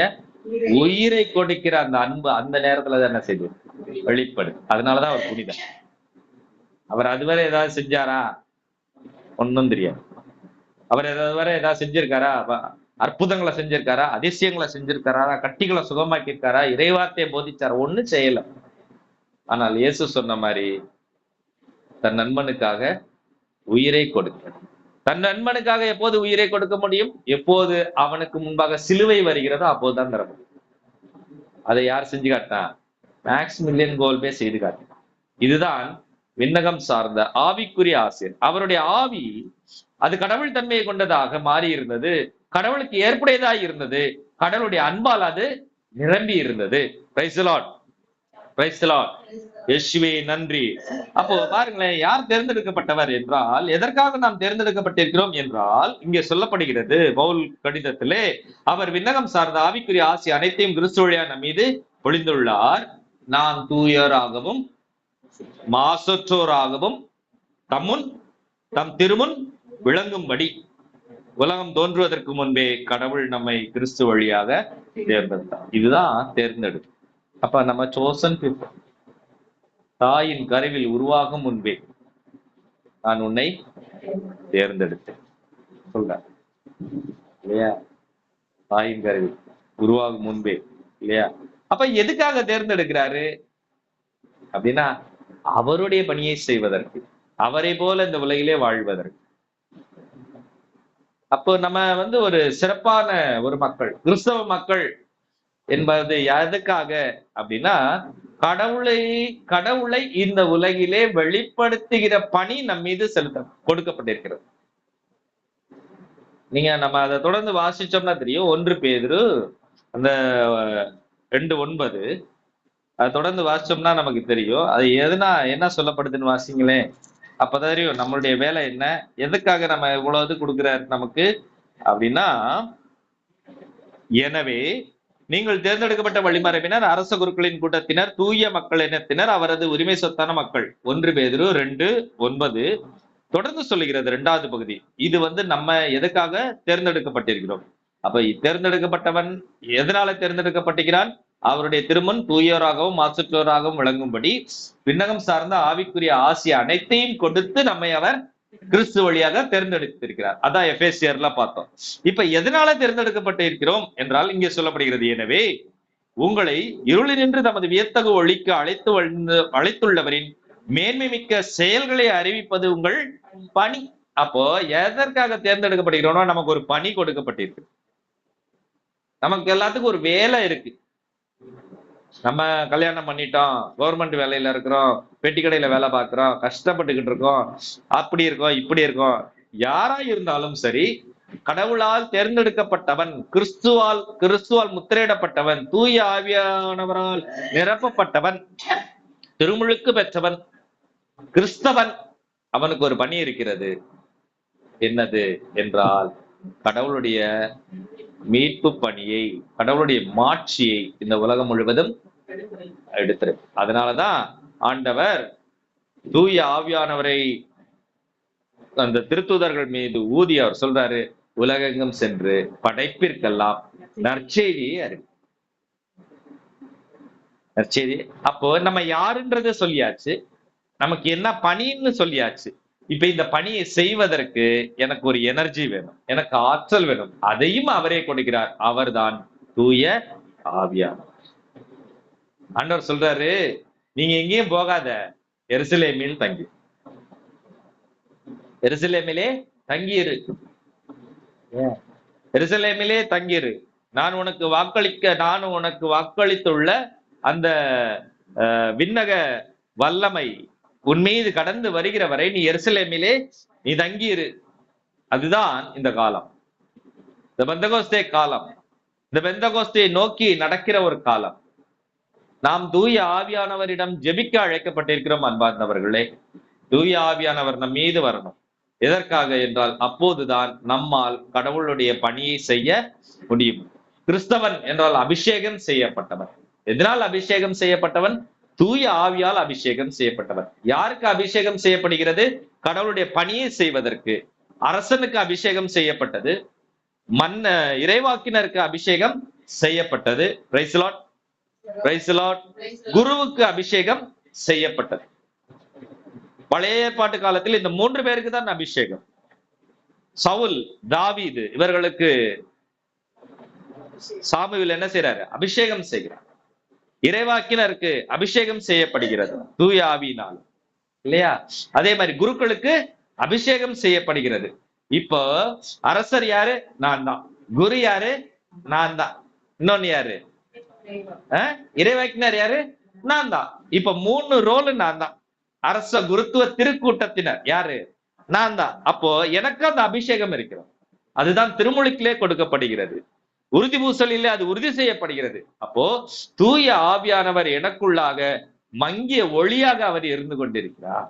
உயிரை கொடுக்கிற அந்த அன்பு அந்த நேரத்துல தான் என்ன செய்து வெளிப்படும். அதனாலதான் அவர் புனிதர். அவர் அதுவரை ஏதாவது செஞ்சாரா? ஒன்னும் தெரியாது. அவர் ஏதாவது செஞ்சிருக்காரா? அற்புதங்களை செஞ்சிருக்காரா? அதிசயங்களை செஞ்சிருக்காரா? கட்டிகளை சுகமாக்கி இருக்காரா? இறைவார்த்தையை போதிச்சாரா? ஒண்ணும் செய்யல. ஆனால் இயேசு சொன்ன மாதிரி தன் நண்பனுக்காக உயிரை கொடுக்க. தன் நண்பனுக்காக எப்போது உயிரை கொடுக்க முடியும்? எப்போது அவனுக்கு முன்பாக சிலுவை வருகிறதோ அப்போதுதான் தர முடியும். அதை யார் செஞ்சு காட்டினா? மேக்ஸ்மிலியன் கோல்பே செய்து காட்டினார். இதுதான் விண்ணகம் சார்ந்த ஆவிக்குரிய ஆசிரியர். அவருடைய ஆவி அது கடவுள் தன்மையை கொண்டதாக மாறி இருந்தது, கடவுளுக்கு ஏற்புடையதாக இருந்தது, கடவுளுடைய அன்பால் அது நிரம்பி இருந்தது. Price the lord. Praise the lord. இயேசுவே நன்றி. அப்போ பாருங்களேன், யார் தேர்ந்தெடுக்கப்பட்டவர் என்றால், எதற்காக நாம் தேர்ந்தெடுக்கப்பட்டிருக்கிறோம் என்றால், இங்கே சொல்லப்படுகிறது பவுல் கடிதத்திலே, அவர் விண்ணகம் சார்ந்த ஆவிக்குரிய ஆசி அனைத்தையும் கிறிஸ்து வழியாக நம் மீது பொழிந்துள்ளார். நாம் தூயராகவும் மாசற்றோராகவும் தம் திருமுன் விளங்கும்படி உலகம் தோன்றுவதற்கு முன்பே கடவுள் நம்மை கிறிஸ்து வழியாக தேர்ந்தெடுத்தார். இதுதான் தேர்ந்தெடுப்பு. அப்ப நம்ம சோசன் பீப்பிள். தாயின் கருவில் உருவாகும் முன்பே நான் உன்னை தேர்ந்தெடுத்தேன் சொல்ற இல்லையா? தாயின் கருவில் உருவாகும் முன்பே இல்லையா? அப்ப எதுக்காக தேர்ந்தெடுக்கிறாரு அப்படின்னா, அவருடைய பணியை செய்வதற்கு, அவரை போல இந்த உலகிலே வாழ்வதற்கு. அப்போ நம்ம ஒரு சிறப்பான ஒரு மக்கள், கிறிஸ்தவ மக்கள் என்பது எதுக்காக அப்படின்னா, கடவுளை இந்த உலகிலே வெளிப்படுத்துகிற பணி நம் மீது கொடுக்கப்பட்டிருக்கிறது. நம்ம அதை தொடர்ந்து வாசிச்சோம்னா தெரியும். 1 பேதுரு அந்த 2:9 அதை தொடர்ந்து வாசிச்சோம்னா நமக்கு தெரியும். அது என்ன சொல்லப்படுதுன்னு வாசிங்களேன். அப்பதான் தெரியும் நம்மளுடைய வேலை என்ன, எதுக்காக நம்ம இவ்வளவு கொடுக்கிறார் நமக்கு அப்படின்னா, எனவே நீங்கள் தேர்ந்தெடுக்கப்பட்ட வழிமரபினர், அரச குருக்களின் கூட்டத்தினர், தூய மக்கள் இனத்தினர், அவரது உரிமை சொத்தான மக்கள். 1 பேதுரு 2:9 தொடர்ந்து சொல்லுகிறது 2வது பகுதி. இது நம்ம எதுக்காக தேர்ந்தெடுக்கப்பட்டிருக்கிறோம். அப்ப தேர்ந்தெடுக்கப்பட்டவன் எதனால தேர்ந்தெடுக்கப்பட்டிருக்கிறான்? அவருடைய திருமண் தூயோராகவும் மாசற்றோராகவும் விளங்கும்படி விண்ணகம் சார்ந்த ஆவிக்குரிய ஆசி அனைத்தையும் கொடுத்து நம்மை அவர் கிறிஸ்து வழியாக தேர்ந்தெடுத்திருக்கிறார். அதான் எபேசியர்ல பார்த்தோம். இப்ப எதனால தேர்ந்தெடுக்கப்பட்டு இருக்கிறோம் என்றால் இங்கே சொல்லப்படுகிறது, எனவே உங்களை இருளினின்று தமது வியத்தகு ஒளிக்கு அழைத்துள்ளவரின் மேன்மை மிக்க செயல்களை அறிவிப்பது உங்கள் பணி. அப்போ எதற்காக தேர்ந்தெடுக்கப்படுகிறோம்னா, நமக்கு ஒரு பணி கொடுக்கப்பட்டிருக்கு. நமக்கு எல்லாத்துக்கும் ஒரு வேலை இருக்கு. நம்ம கல்யாணம் பண்ணிட்டோம், கவர்மெண்ட் வேலையில இருக்கிறோம், பெட்டி கடையில வேலை பார்க்கிறோம், கஷ்டப்பட்டுக்கிட்டு இருக்கோம், அப்படி இருக்கோம், இப்படி இருக்கோம். யாரா இருந்தாலும் சரி, கடவுளால் தேர்ந்தெடுக்கப்பட்டவன், கிறிஸ்துவால் முத்திரையிடப்பட்டவன், தூய ஆவியானவரால் நிரப்பப்பட்டவன், திருமுழுக்கு பெற்றவன் கிறிஸ்தவன், அவனுக்கு ஒரு பணி இருக்கிறது. என்னது என்றால், கடவுளுடைய மீட்பு பணியை, கடவுளுடைய மாட்சியை இந்த உலகம் முழுவதும் எடுத்துரு. அதனாலதான் ஆண்டவர் தூய ஆவியானவரை அந்த திருத்தூதர்கள் மீது ஊதி அவர் சொல்றாரு, உலகெங்கும் சென்று படைப்பிற்கெல்லாம் நற்செய்தியை அறிவி. நற்செய்தி. அப்போ நம்ம யாருன்றது சொல்லியாச்சு, நமக்கு என்ன பணின்னு சொல்லியாச்சு. இப்ப இந்த பணியை செய்வதற்கு எனக்கு ஒரு எனர்ஜி வேணும், எனக்கு ஆற்றல் வேணும். அதையும் அவரே கொடுக்கிறார். அவர்தான் தூய ஆவியானவர். ஆண்டவர் சொல்றாரு, நீங்க எங்கேயும் போகாத, எருசலேமில் தங்கி, எருசலேமிலே தங்கியிரு, எருசலேமிலே தங்கியிரு. நான் உனக்கு வாக்களித்துள்ள அந்த விண்ணக வல்லமை உன் மீது கடந்து வருகிற வரை நீ எருசலேமிலே நீ தங்கியிரு. அதுதான் இந்த காலம், இந்த பெந்தகோஸ்தே காலம், இந்த பெந்தகோஸ்தே நோக்கி நடக்கிற ஒரு காலம். நாம் தூய ஆவியானவரிடம் ஜெபிக்க அழைக்கப்பட்டிருக்கிறோம். அன்பார்ந்தவர்களே, தூய ஆவியானவர் நம் மீது வரணும். எதற்காக என்றால், அப்போதுதான் நம்மால் கடவுளுடைய பணியை செய்ய முடியும். கிறிஸ்தவன் என்றால் அபிஷேகம் செய்யப்பட்டவன். எதனால் அபிஷேகம் செய்யப்பட்டவன்? தூய ஆவியால் அபிஷேகம் செய்யப்பட்டவன். யாருக்கு அபிஷேகம் செய்யப்படுகிறது? கடவுளுடைய பணியை செய்வதற்கு. அரசனுக்கு அபிஷேகம் செய்யப்பட்டது, இறைவாக்கினருக்கு அபிஷேகம் செய்யப்பட்டது. Price the lord, praise the Lord. குருவுக்கு அபிஷேகம் செய்யப்பட்டது. பழைய ஏற்பாட்டு காலத்தில் இந்த 3 பேருக்கு தான் அபிஷேகம். சவுல், தாவீது, இவர்களுக்கு சாமுவேல் என்ன செய்யறாரு? அபிஷேகம் செய்கிறார். இறைவாக்கினருக்கு அபிஷேகம் செய்யப்படுகிறது தூய ஆவியினால், இல்லையா? அதே மாதிரி குருக்களுக்கு அபிஷேகம் செய்யப்படுகிறது. இப்போ அரசர் யாரு? நான் தான். குரு யாரு? நான் தான். இன்னொன்னு யாரு? இறைவாக்கினர் யாரு? நான் தான். இப்ப 3 ரோல் நான் தான். அரச குருத்துவ திருக்கூட்டத்தினர் யாரு? நான் தான். அப்போ எனக்கு அந்த அபிஷேகம் இருக்கிறது. அதுதான் திருமுழுக்கிலே கொடுக்கப்படுகிறது. உறுதி பூசலிலே அது உறுதி செய்யப்படுகிறது. அப்போ தூய ஆவியானவர் எனக்குள்ளாக மங்கிய ஒளியாக அவர் இருந்து கொண்டிருக்கிறார்.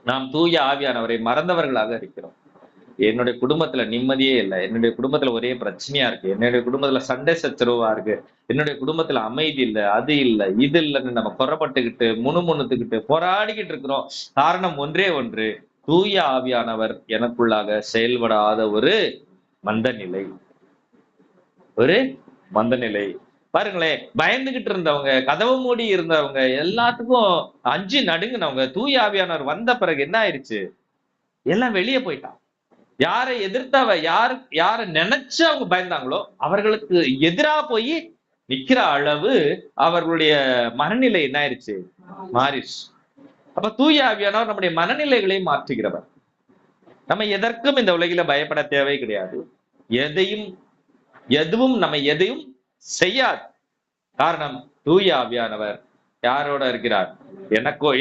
நாம் தூய ஆவியானவரை மறந்தவர்களாக இருக்கிறோம். என்னுடைய குடும்பத்துல நிம்மதியே இல்லை, என்னுடைய குடும்பத்துல ஒரே பிரச்சனையா இருக்கு, என்னுடைய குடும்பத்துல சண்டை சச்சரவா இருக்கு, என்னுடைய குடும்பத்துல அமைதி இல்லை, அது இல்லை, இது இல்லைன்னு நம்ம குறப்பட்டுக்கிட்டு முணுமுணுத்துக்கிட்டு போராடிக்கிட்டு இருக்கிறோம். காரணம் ஒன்றே ஒன்று, தூய ஆவியானவர் எனக்குள்ளாக செயல்படாத ஒரு மந்த நிலை, ஒரு மந்த நிலை. பாருங்களேன், பயந்துகிட்டு இருந்தவங்க, கதவு மூடி இருந்தவங்க, எல்லாத்துக்கும் அஞ்சு நடுங்கினவங்க, தூய ஆவியானவர் வந்த பிறகு என்ன ஆயிடுச்சு? எல்லாம் வெளியே போயிட்டான். யாரை எதிர்த்தவ, யாரை நினைச்சு அவங்க பயந்தாங்களோ அவர்களுக்கு எதிராக போய் நிக்கிற அளவு அவர்களுடைய மனநிலை என்ன ஆயிடுச்சு? மாறிடுச்சு. அப்ப தூய ஆவியானவர் நம்முடைய மனநிலைகளை மாற்றுகிறவர். நம்ம எதற்கும் இந்த உலகில பயப்பட தேவை கிடையாது. எதுவும் நம்ம எதையும் செய்யாது. காரணம், தூய ஆவியானவர் யாரோட இருக்கிறார்?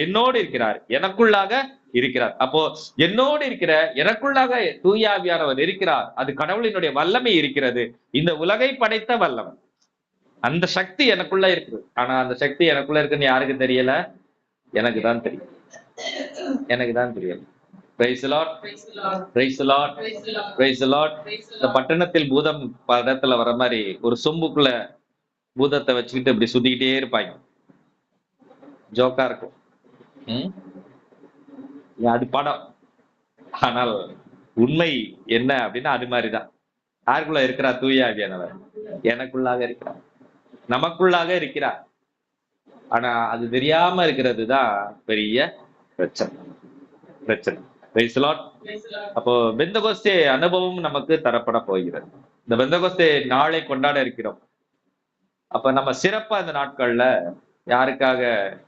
என்னோடு இருக்கிறார், எனக்குள்ளாக இருக்கிறார். அப்போ என்னோடு இருக்கிற எனக்குள்ளாக தூய ஆவியானவர் இருக்கிறார். அது கடவுளினுடைய வல்லமை இருக்கிறது, இந்த உலகை படைத்த வல்லமை. அந்த சக்தி எனக்குள்ள இருக்கு. ஆனா அந்த சக்தி எனக்குள்ள இருக்குன்னு யாருக்கு தெரியல? எனக்கு தான் தெரியும், எனக்கு தான் தெரியும். Price the lord, praise the lord, praise the lord. இந்த பட்டணத்தில் பூதம் படத்துல வர மாதிரி ஒரு சொம்புக்குள்ள பூதத்தை வச்சுக்கிட்டு இப்படி சுத்திக்கிட்டே இருப்பாங்க. ஜோக்கா இருக்கும். அது படம். ஆனால் உண்மை என்ன அப்படின்னா அது மாதிரிதான். யாருக்குள்ள இருக்கிறார்? தூய ஆவியானவர் எனக்குள்ளாக இருக்கிறார், நமக்குள்ளாக இருக்கிறார். ஆனா அது தெரியாம இருக்கிறது தான் பெரிய பிரச்சனை. Price the lord. அப்போ பெந்தகோஸ்தே அனுபவம் நமக்கு தரப்பட போகிறது. இந்த பெந்தகோஸ்தே நாளை கொண்டாட இருக்கிறோம். அப்ப நம்ம சிறப்பா இந்த நாட்கள்ல யாருக்காக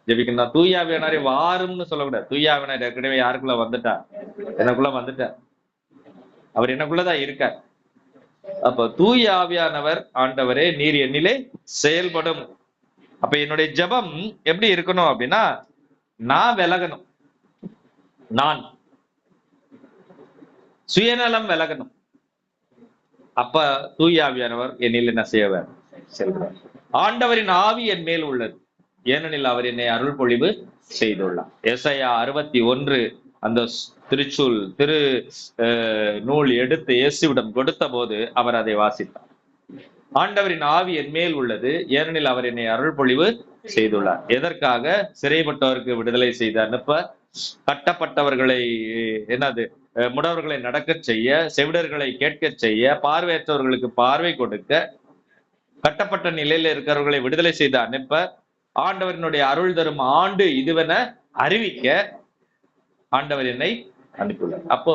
ஜெபிக்கணும்? தூய ஆவியானவரே வாரும்னு சொல்லக்கூடாது. தூய ஆவியானவர் ஏற்கனவே யாருக்குள்ள வந்துட்டா? எனக்குள்ள வந்துட்டா. அவர் எனக்குள்ளதான் இருக்கார். அப்ப தூய ஆவியானவர், ஆண்டவரே நீர் என்னிலே செயல்படும். அப்ப என்னுடைய ஜெபம் எப்படி இருக்கணும் அப்படின்னா, நான் விலகணும், நான் சுயநலம் விலகணும். அப்ப தூய ஆவியானவர் என்னில் என்ன செய்வார்? செல்வார். ஆண்டவரின் ஆவி என் மேல் உள்ளது. ஏனெனில் அவர் என்னை அருள் பொழிவு செய்துள்ளார். ஏசாயா 61 அந்த திரு நூல் எடுத்து இயேசுவிடம் கொடுத்த போது அவர் அதை வாசித்தார். ஆண்டவரின் ஆவி என் மேல் உள்ளது, ஏனெனில் அவர் என்னை அருள் பொழிவு செய்துள்ளார். எதற்காக? சிறைப்பட்டவருக்கு விடுதலை செய்து அனுப்ப, கட்டப்பட்டவர்களை முடவர்களை நடக்க செய்ய, செவிடர்களை கேட்க செய்ய, பார்வையற்றவர்களுக்கு பார்வை கொடுக்க, கட்டப்பட்ட நிலையில இருக்கிறவர்களை விடுதலை செய்து அனுப்ப, ஆண்டவரினுடைய அருள் தரும் ஆண்டு இதுவென அறிவிக்க ஆண்டவர் என்னை அனுப்பியுள்ளார். அப்போ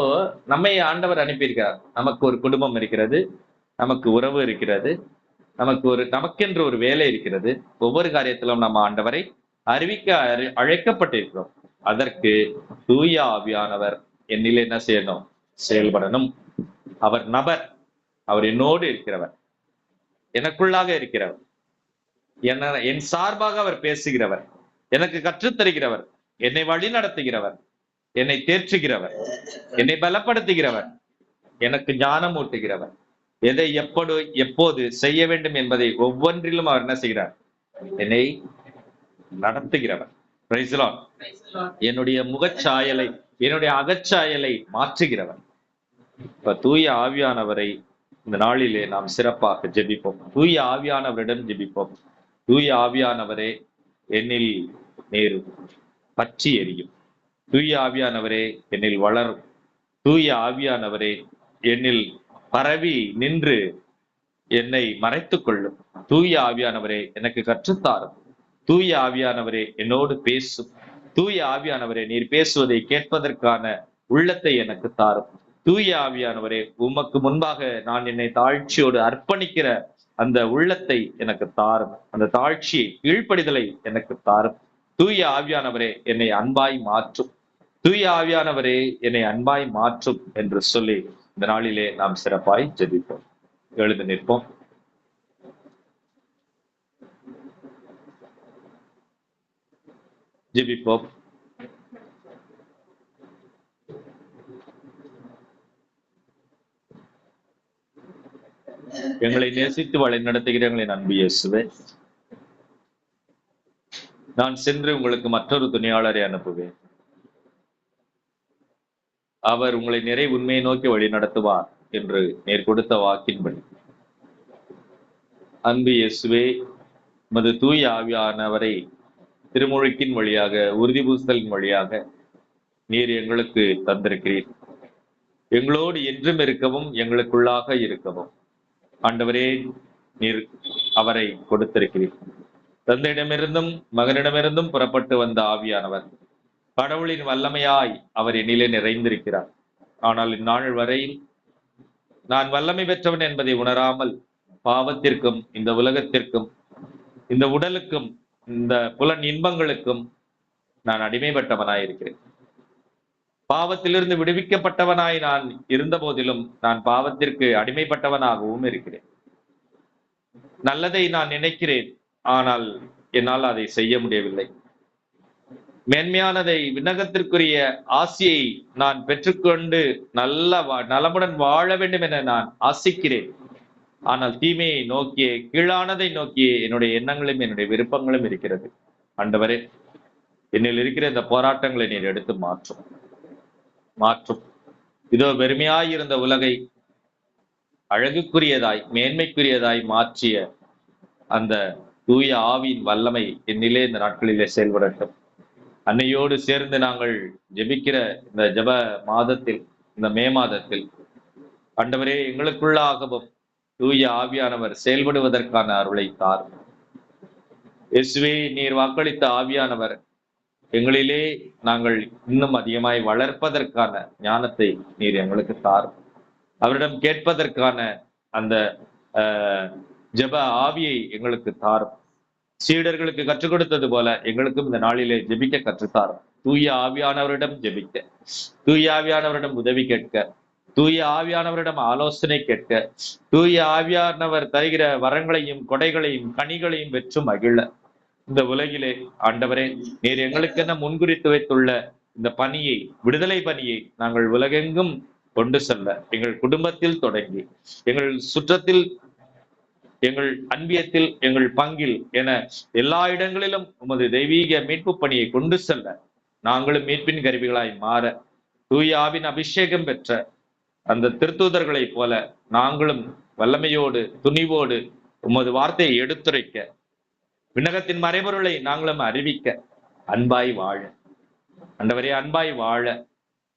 நம்மை ஆண்டவர் அனுப்பியிருக்கிறார். நமக்கு ஒரு குடும்பம் இருக்கிறது, நமக்கு உறவு இருக்கிறது, நமக்கென்று ஒரு வேலை இருக்கிறது. ஒவ்வொரு காரியத்திலும் நம்ம ஆண்டவரை அறிவிக்க அழைக்கப்பட்டிருக்கிறோம். அதற்கு தூய ஆவியானவர் என்னில் என்ன செய்யணும்? செயல்படணும். அவர் நபர், அவர் என்னோடு இருக்கிறவர், எனக்குள்ளாக இருக்கிறவர், என் சார்பாக அவர் பேசுகிறவர், எனக்கு கற்றுத்தருகிறவர், என்னை வழி நடத்துகிறவர், என்னை தேற்றுகிறவர், என்னை பலப்படுத்துகிறவர், எனக்கு ஞானம் ஊட்டுகிறவர், எதை எப்போது செய்ய வேண்டும் என்பதை ஒவ்வொன்றிலும் அவர் என்ன செய்கிறார்? என்னை நடத்துகிறவர். Praise the lord. என்னுடைய முகச்சாயலை, என்னுடைய அகச்சாயலை மாற்றுகிறவர். இப்ப தூய ஆவியானவரை இந்த நாளிலே நாம் சிறப்பாக ஜெபிப்போம். தூய ஆவியானவரிடம் ஜெபிப்போம். தூய ஆவியானவரே, என்னில் நீர் பற்றி எரியும். தூய ஆவியானவரே, என்னில் வளரும். தூய ஆவியானவரே, என்னில் பரவி நின்று என்னை மறைத்துக் கொள்ளும். தூய ஆவியானவரே, எனக்கு கற்றுத்தாரும். தூய ஆவியானவரே, என்னோடு பேசும். தூய ஆவியானவரே, நீர் பேசுவதை கேட்பதற்கான உள்ளத்தை எனக்கு தாரும். தூய ஆவியானவரே, உமக்கு முன்பாக நான் என்னை தாழ்ச்சியோடு அர்ப்பணிக்கிற அந்த உள்ளத்தை எனக்கு தாரும். அந்த தாழ்ச்சியை, கீழ்ப்படிதலை எனக்கு தாரும். தூய ஆவியானவரே, என்னை அன்பாய் மாற்றும். தூய ஆவியானவரே, என்னை அன்பாய் மாற்றும் என்று சொல்லி இந்த நாளிலே நாம் சிறப்பாய் ஜெபிப்போம். எழுந்து நிற்போம். ஜெபிப்போம். எங்களை நேசித்து வழி நடத்துகிற எங்களின் அன்பு இயேசுவே, நான் சென்று உங்களுக்கு மற்றொரு துணையாளரை அனுப்புவேன். அவர் உங்களை நிறை உண்மையை நோக்கி வழி நடத்துவார் என்று நேர் கொடுத்த வாக்கின்படி, அன்பு இயேசுவே, மது தூய ஆவியானவரை திருமுழுக்கின் வழியாக, உறுதி பூசலின் வழியாக நீர் எங்களுக்கு தந்திருக்கிறீர். எங்களோடு என்றும் இருக்கவும், எங்களுக்குள்ளாக இருக்கவும் ஆண்டவரே நீர் அவரை கொடுத்திருக்கிறீர். தந்தையிடமிருந்தும் மகனிடமிருந்தும் புறப்பட்டு வந்த ஆவியானவர் கடவுளின் வல்லமையாய் அவர் என்னிலே நிறைந்திருக்கிறார். ஆனால் இந்நாள் வரையில் நான் வல்லமை பெற்றவன் என்பதை உணராமல் பாவத்திற்கும், இந்த உலகத்திற்கும், இந்த உடலுக்கும், இந்த புலன் இன்பங்களுக்கும் நான் அடிமைப்பட்டவனாய் இருக்கிறேன். பாவத்திலிருந்து விடுவிக்கப்பட்டவனாய் நான் இருந்த போதிலும் நான் பாவத்திற்கு அடிமைப்பட்டவனாகவும் இருக்கிறேன். நல்லதை நான் நினைக்கிறேன், ஆனால் என்னால் அதை செய்ய முடியவில்லை. மேன்மையானதை, விண்ணகத்திற்குரிய ஆசையை நான் பெற்றுக்கொண்டு நலமுடன் வாழ வேண்டும் என நான் ஆசிக்கிறேன். ஆனால் தீமையை நோக்கியே, கீழானதை நோக்கியே என்னுடைய எண்ணங்களும் என்னுடைய விருப்பங்களும் இருக்கிறது. ஆண்டவரே, என்னில் இருக்கிற இந்த போராட்டங்களை நீர் எடுத்து மாற்றும். இதோ வெறுமையாயிருந்த உலகை அழகுக்குரியதாய், மேன்மைக்குரியதாய் மாற்றிய அந்த தூய ஆவியின் வல்லமை என்னிலே இந்த நாட்களிலே செயல்படட்டும். அன்னையோடு சேர்ந்து நாங்கள் ஜெபிக்கிற இந்த ஜெப மாதத்தில், இந்த மே மாதத்தில் ஆண்டவரே, எங்களுக்குள்ளாகவும் தூய ஆவியானவர் செயல்படுவதற்கான அருளை தாரும். இயேசுவே, நீர் வாக்களித்த ஆவியானவர் எங்களிலே நாங்கள் இன்னும் அதிகமாய் வளர்ப்பதற்கான ஞானத்தை நீர் எங்களுக்கு தாரும். அவரிடம் கேட்பதற்கான அந்த ஜெப ஆவியை எங்களுக்கு தாரும். சீடர்களுக்கு கற்றுக் கொடுத்தது போல எங்களுக்கும் இந்த நாளிலே ஜெபிக்க கற்றுத்தாரும். தூய ஆவியானவரிடம் ஜெபிக்க, தூய ஆவியானவரிடம் உதவி கேட்க, தூய ஆவியானவரிடம் ஆலோசனை கேட்க, தூய ஆவியானவர் தருகிற வரங்களையும் கொடைகளையும் கனிகளையும் வெற்று மகிழ இந்த உலகிலே ஆண்டவரே, நீர் எங்களுக்கென்ன முன்குறித்து வைத்துள்ள இந்த பணியை, விடுதலை பணியை நாங்கள் உலகெங்கும் கொண்டு செல்ல, எங்கள் குடும்பத்தில் தொடங்கி, எங்கள் சுற்றத்தில் எங்கள் அன்பியத்தில், எங்கள் பங்கில் என எல்லா இடங்களிலும் உமது தெய்வீக மீட்பு பணியை கொண்டு செல்ல நாங்களும் மீட்பின் கருவிகளாய் மாற தூய ஆவின் அபிஷேகம் பெற்ற அந்த திருத்தூதர்களைப் போல நாங்களும் வல்லமையோடு துணிவோடு உமது வார்த்தையை எடுத்துரைக்க, விண்ணகத்தின் மறைபொருளை நாங்களும் அறிவிக்க, அன்பாய் வாழ ஆண்டவரே, அன்பாய் வாழ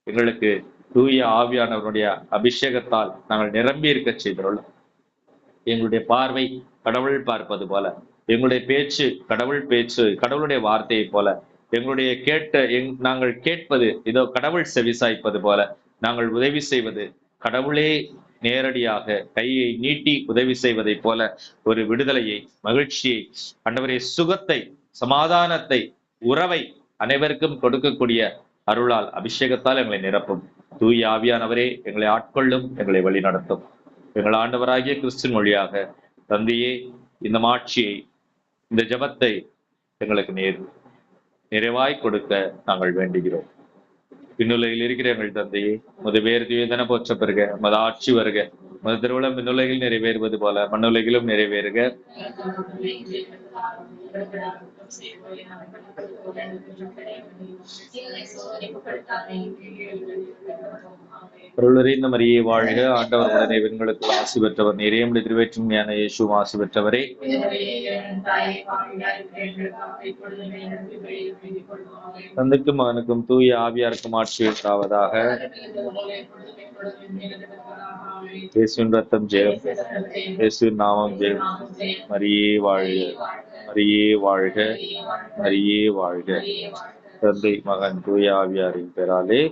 எங்களுக்கு தூய ஆவியானவருடைய அபிஷேகத்தால் நாங்கள் நிரம்பி இருக்க செய்துள்ளோம். எங்களுடைய பார்வை கடவுள் பார்ப்பது போல, எங்களுடைய பேச்சு கடவுள் பேச்சு, கடவுளுடைய வார்த்தையை போல, எங்களுடைய நாங்கள் கேட்பது இதோ கடவுள் செவிசாய்ப்பது போல, நாங்கள் உதவி செய்வது கடவுளே நேரடியாக கையை நீட்டி உதவி செய்வதை போல ஒரு விடுதலையை, மகிழ்ச்சியை, ஆண்டவரே சுகத்தை, சமாதானத்தை, உறவை அனைவருக்கும் கொடுக்கக்கூடிய அருளால் அபிஷேகத்தால் எங்களை நிரப்பும். தூய ஆவியானவரே எங்களை ஆட்கொள்ளும், எங்களை வழி நடத்தும். எங்கள் ஆண்டவராகிய கிறிஸ்துவின் வழியாக தந்தையே, இந்த மாட்சியை, இந்த ஜெபத்தை எங்களுக்கு நிறைவாய் கொடுக்க நாங்கள் வேண்டுகிறோம். விண்ணுலகில் இருக்கிற எங்கள் தந்தையே, முது பேர் தூயதென போற்ற பெறுக, மத ஆட்சி வருக, மது திருவிழம் விண்ணுலகில் நிறைவேறுவது போல மண்ணுலகிலும் நிறைவேறுக. அருளறிந்த மரியே வாழ்க, ஆண்டவர் உடனே பெண்களுக்கு ஆசி பெற்றவர் நீரே, உம்முடைய திருவயிற்றின் கனியான இயேசுவும் ஆசி பெற்றவரே. தந்தைக்கும் மகனுக்கும் தூய ஆவியாருக்கும் ஆட்சி உண்டாவதாக. இயேசுவின் ரத்தம் ஜெயம், இயேசுவின் நாமம் ஜெயம். மரியே வாழ்க, மரியே வாழ்க, மரியே வாழ்க. தந்தை, மகன், தூய ஆவியாரின் பெயராலே.